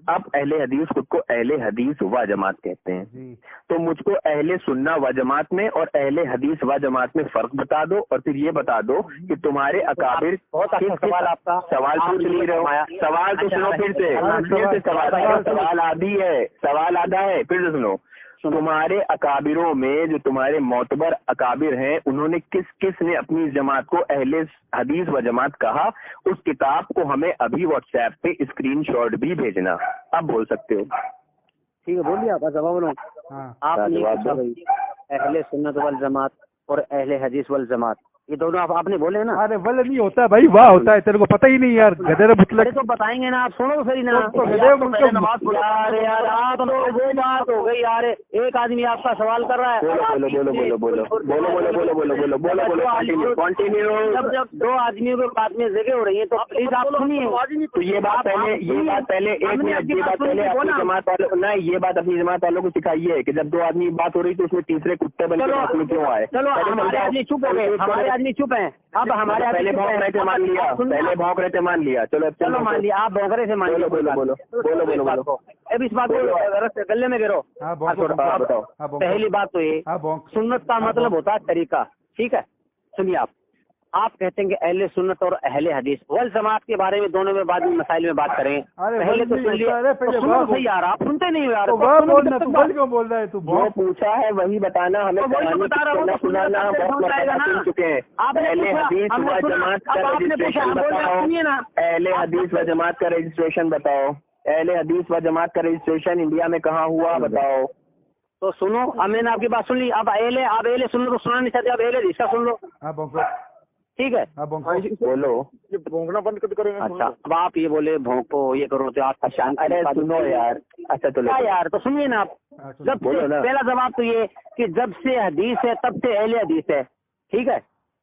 اب اہل حدیث خود کو اہل حدیث و جماعت کہتے ہیں. تو مجھ کو اہل سنہ و جماعت میں اور اہل حدیث و جماعت میں فرق بتا دو, اور پھر یہ بتا دو کہ تمہارے اکابر. سوال آپ کا سوال پوچھ نہیں رہے ہو, سوال تو سنو پھر سے. سوال آدھی ہے, سوال آدھا ہے, پھر سے سنو. تمہارے اکابروں میں جو تمہارے معتبر اکابر ہیں, انہوں نے کس نے اپنی جماعت کو اہل حدیث و جماعت کہا, اس کتاب کو ہمیں ابھی واٹس ایپ پہ اسکرین شاٹ بھی بھیجنا. اب بول سکتے ہو. ٹھیک ہے, بولیے آپ کا جواب. آپ نے اہل سنت والجماعت اور اہل حدیث والجماعت یہ دونوں آپ نے بولے نا. ارے ول نہیں ہوتا بھائی, واہ ہوتا ہے. تیرے کو پتہ ہی نہیں یار, گدھے مطلب تو بتائیں گے نا. آپ سنو صحیح نا. یار وہ بات ہو گئی یار. ایک آدمی آپ کا سوال کر رہا ہے. جب دو آدمیوں کے بات میں جگہ ہو رہی ہے تو پلیز آپ سنیے. تو یہ بات پہلے ایک منٹ, یہ بات پہلے اپنی جماعت والوں نہ, یہ بات اپنی جماعت والوں کو سکھائیے کہ جب دو آدمی بات ہو رہی تو اس میں تیسرے کتے بن کے کیوں آئے. چلو ہمارے آدمی چپ ہو گئے, ہمارے آدمی چپ ہیں. اب ہمارے پہلے بھونک رہے تھے, مان لیا. چلو مان لیا, آپ بھونک رہے تھے, مان لیا. بولو. اب اس بات کو گلے میں گرو. پہلی بات تو یہ, سنت کا مطلب ہوتا ہے طریقہ. ٹھیک ہے, سنیے. آپ کہتے ہیں کہ اہل سنت اور اہل حدیث والجماعت کے بارے میں دونوں میں بعد میں مسائل میں بات کریں. پہلے تو سن لیے, سنو صحیح یار, آپ سنتے نہیں ہو یار. بول رہا ہے تو جو پوچھا ہے وہی بتانا. ہمیں سنانا سن چکے ہیں. اہل حدیث و جماعت کا رجسٹریشن بتاؤ. اہل حدیث و جماعت کا رجسٹریشن بتاؤ. اہل حدیث و جماعت کا رجسٹریشن انڈیا میں کہاں ہوا بتاؤ. تو سنو, اب میں نے آپ کی بات سن لی. اب اہل سنو تو سننا نہیں چاہتے, اب اہل حدیث کا سن لو. ٹھیک ہے, بولو. بھونکنا بند کر کریں گے. اچھا, اب آپ یہ بولے بھونکو یہ کرو تو آپ ارے سنو یار. اچھا چلو یار, تو سنیے نا آپ. جب پہلا جواب تو یہ کہ جب سے حدیث ہے تب سے اہل حدیث ہے. ٹھیک ہے,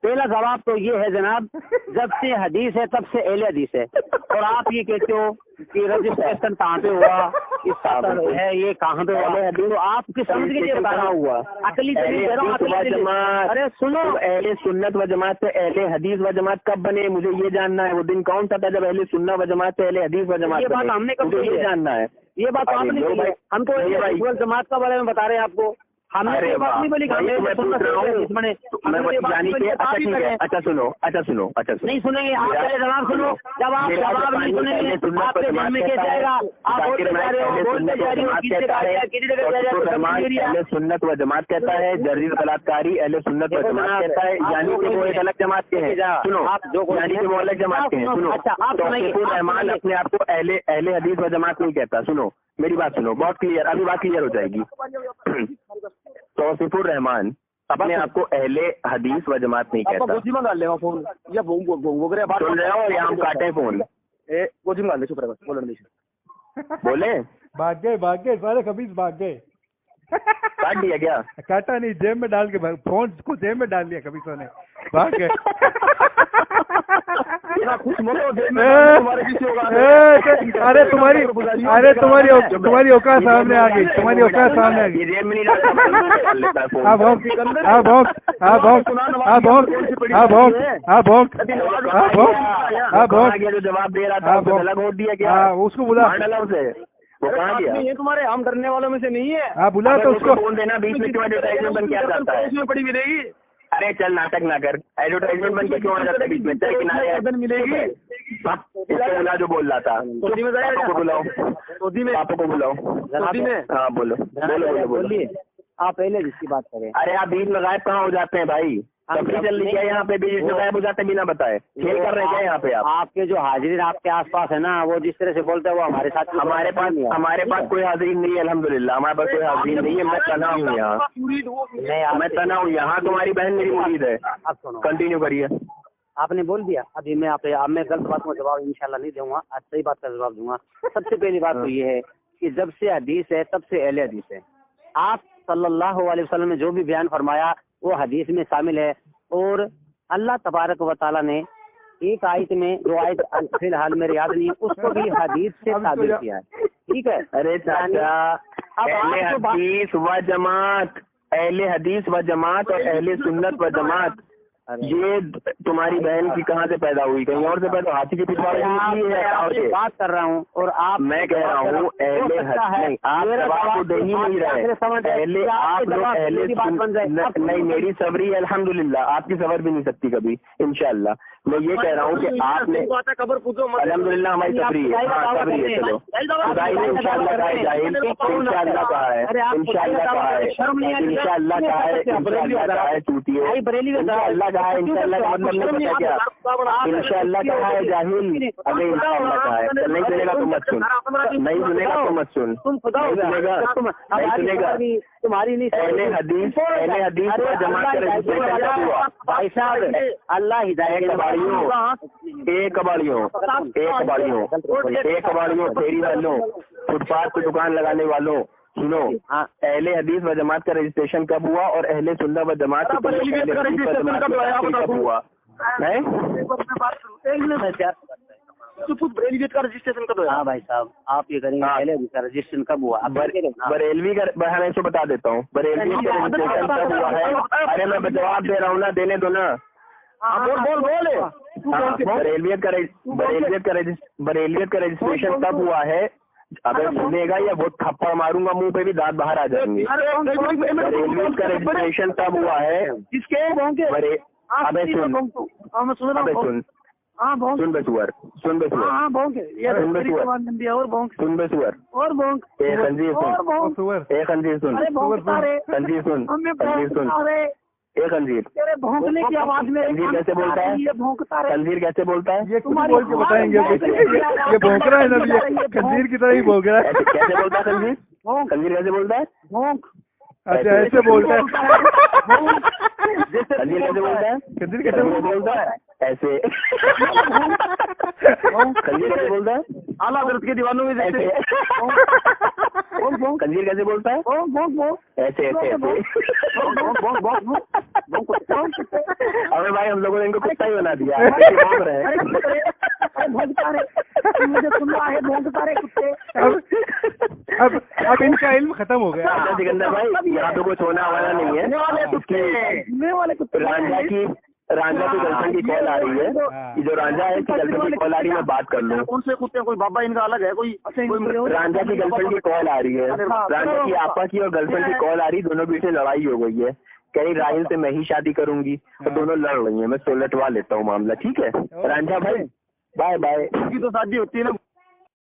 पहला जवाब तो ये है जनाब, जब से हदीस है तब से अहले हदीस है। और आप ये कहते हो कि रजिस्ट्रेशन कहाँ पे हुआ, इसका है ये कहाँ पे हुआ, तो आप किस समझ के लिए बताना हुआ? अकली अरे सुनो, अहले सुन्नत व जमात से अहले हदीस व जमात कब बने, मुझे ये जानना है। वो दिन कौन सा था जब अहले सुन्नत व जमात से अहले हदीस व जमात? ये बात हमने कब मुझे ये जानना है। ये बात आपने कही, हम तो अहले जमात का बारे में बता रहे हैं आपको। हमने ये बात नहीं बोली। अच्छा सुनो नहीं सुनेंगे आप, पहले जवाब सुनो। जब आप जवाब नहीं सुनेंगे आपके मन में क्या जाएगा? आप अहले सुन्नत व जमात कहता है, जर्री बलात्कारी अहले सुन्नत व जमात कहता है, यानी कि वो एक अलग जमात के हैं। सुनो, आप जो यानी कि वो अलग जमात के हैं। सुनो, तौसीफुर रहमान अपने आप को अहले हदीस व जमात नहीं कहता। सुनो मेरी बात सुनो, बहुत क्लियर, अभी बात क्लियर हो जाएगी। तौसीफुर रहमान अपने आप को अहले हदीस व जमात नहीं कहता। सुन रहे हो या हम काटे फोन? बोले भाग गए सारे खबीज भाग गए। काट दिया क्या? काटा नहीं, जेब में डाल के फोन को जेब में डाल लिया कबीजों ने, भाग गए। अरे तुम्हारी औकात सामने आ गई, तुम्हारी औकात सामने आ गई। जो जवाब दे रहा था अलग हो दिया क्या? उसको बुला, वो कहाँ गया? ये तुम्हारे हम डरने वालों में से नहीं है। हाँ बुला तो उसको फोन देना, बीच में क्यों एडवर्टाइजमेंट बन के आ जाता है? उसमें पड़ी मिलेगी। अरे चल नाटक ना कर, एडवर्टाइजमेंट बन के क्यों आ जाता है बीच में? चल किनारे मिलेगी। बोला जो बोल रहा था, पापा को बुलाओ, पापा को बुलाओ। हाँ बोलो बोलिए। आप पहले जिसकी बात करें। अरे आप बीच में गायब कहाँ हो जाते हैं भाई? तभी चल रही है यहाँ पे, बीच में गायब हो जाते हैं बिना बताए। खेल कर रहे हैं यहाँ पे आप? आपके जो हाजिरीन आपके आसपास है ना, वो जिस तरह से बोलते हैं वो हमारे साथ। हमारे पास कोई हाजिरीन नहीं है अल्हम्दुलिल्लाह, हमारे पास कोई हाजिरीन नहीं है। मैं तना हूँ यहाँ, मैं तना हूँ यहाँ। तुम्हारी बहन मेरी मुरीद है। आप सुनो, कंटिन्यू करिए। आपने बोल दिया। अभी मैं मैं गलत बात का जवाब इंशाल्लाह नहीं दूंगा, आज सही बात का जवाब दूंगा। सबसे पहली बात तो ये है कि जब से हदीस है तब से अहले हदीस है। आप सल्लल्लाहु अलैहि वसल्लम ने जो भी बयान फरमाया वो हदीस में शामिल है। और अल्लाह तबारक व तआला ने एक आयत में, जो आयत फिलहाल मेरे याद नहीं, उसको भी हदीस से साबित किया है। ठीक है? अरे चाचा, अहले हदीस व जमात, अहले हदीस व जमात और अहले सुन्नत व जमात, ये तुम्हारी बहन की कहाँ से पैदा हुई? कहीं और से पैदा? हाथी के पिछवाड़े से बात कर रहा हूँ। और आप, मैं कह रहा हूँ अहले नहीं, आप जवाब को दे ही नहीं रहे। पहले आप लोग अहले नहीं, मेरी सबरी अल्हम्दुलिल्लाह, आपकी सबर भी नहीं सकती कभी इंशाल्लाह। मैं ये कह रहा हूँ कि आपने अल्हम्दुलिल्लाह हमारी सबरी है। हाँ सबरी है, चलो खुदाई ने इंशाल्लाह कहा है, जाहिल इंशाल्लाह कहा है, इंशाल्लाह कहा है, इंशाल्लाह कहा है, इंशाल्लाह कहा है, चूतिए इंशाल्लाह कहा है। इंशाल्लाह का मतलब नहीं पता क्या? इंशाल्लाह कहा है जाहिल, अबे इंशाल्लाह कहा है। नहीं सुनेगा तो मत सुन, नहीं सुनेगा तो मत सुन, नहीं सुनेगा। तुम्हारी नहीं। अहले हदीस व जमात का रजिस्ट्रेशन कब हुआ? भाई साहब, अल्लाह हिदायत कबाड़ियों, फेरी वालों, फुटपाथ पे दुकान लगाने वालों, सुनो, अहले हदीस व जमात का रजिस्ट्रेशन कब हुआ और अहले सुन्नत व जमात कब हुआ? बरेलवी का रजिस्ट्रेशन कब हुआ? हाँ भाई साहब, आप ये करेंगे पहले रजिस्ट्रेशन कब हुआ? बरेलवी का मैं इसको बता देता हूँ, बरेलवी का रजिस्ट्रेशन कब हुआ है? अरे मैं जवाब दे रहा हूँ ना, देने दो ना। बरेलियत का रजिस्ट्रेशन कब हुआ है? अगर सुनेगा या वो थप्पड़ मारूंगा मुंह पे भी दांत बाहर आ जाएंगे। बरेलियत का रजिस्ट्रेशन कब हुआ है? किसके? अबे सुन बेसुअर, सुन बेसुअर, एक खंजीर सुन, एक खंजीर भौंकने की आवाज में खंजीर कैसे बोलता है? खंजीर कैसे बोलता है? ये खुद बोल के बताएंगे। ये भौंक रहा है ना, ये खंजीर की तरह ही भौंक रहा है। कैसे बोलता है खंजीर? खंजीर कैसे बोलता है? अच्छा ऐसे बोलता है। खंजीर कैसे बोलता है? खंजीर कैसे बोलता है? ऐसे। खंजीर कैसे बोलता है? आला दर्द के दीवानों में ऐसे। खंजीर कैसे बोलता है? ऐसे ऐसे ऐसे। अबे भाई हम लोगों ने इनको कुत्ता ही बना दिया, ऐसे भौंक रहे हैं। मुझे सुनना है, भौंकता रहे कुत्ते। अब इनका इल्म खत्म हो गया। सिकंदर भाई यहाँ पे कुछ होना वाला नहीं है। रांझा की गर्लफ्रेंड की कॉल आ रही है, ये जो रांझा है इसकी गर्लफ्रेंड की कॉल आ रही है, मैं बात कर लूँ। कौन से कुत्ते, कोई बाबा इनका अलग है, कोई रांझा की गर्लफ्रेंड की कॉल आ रही है, रांझा की आपा की और गर्लफ्रेंड की कॉल आ रही है, दोनों बीच में लड़ाई हो गई है। कह रही राहिल से मैं ही शादी करूंगी, तो दोनों लड़ रही है, मैं सुलटवा लेता हूँ मामला, ठीक है रांझा भाई, बाय बाय। तो शादी होती है ना।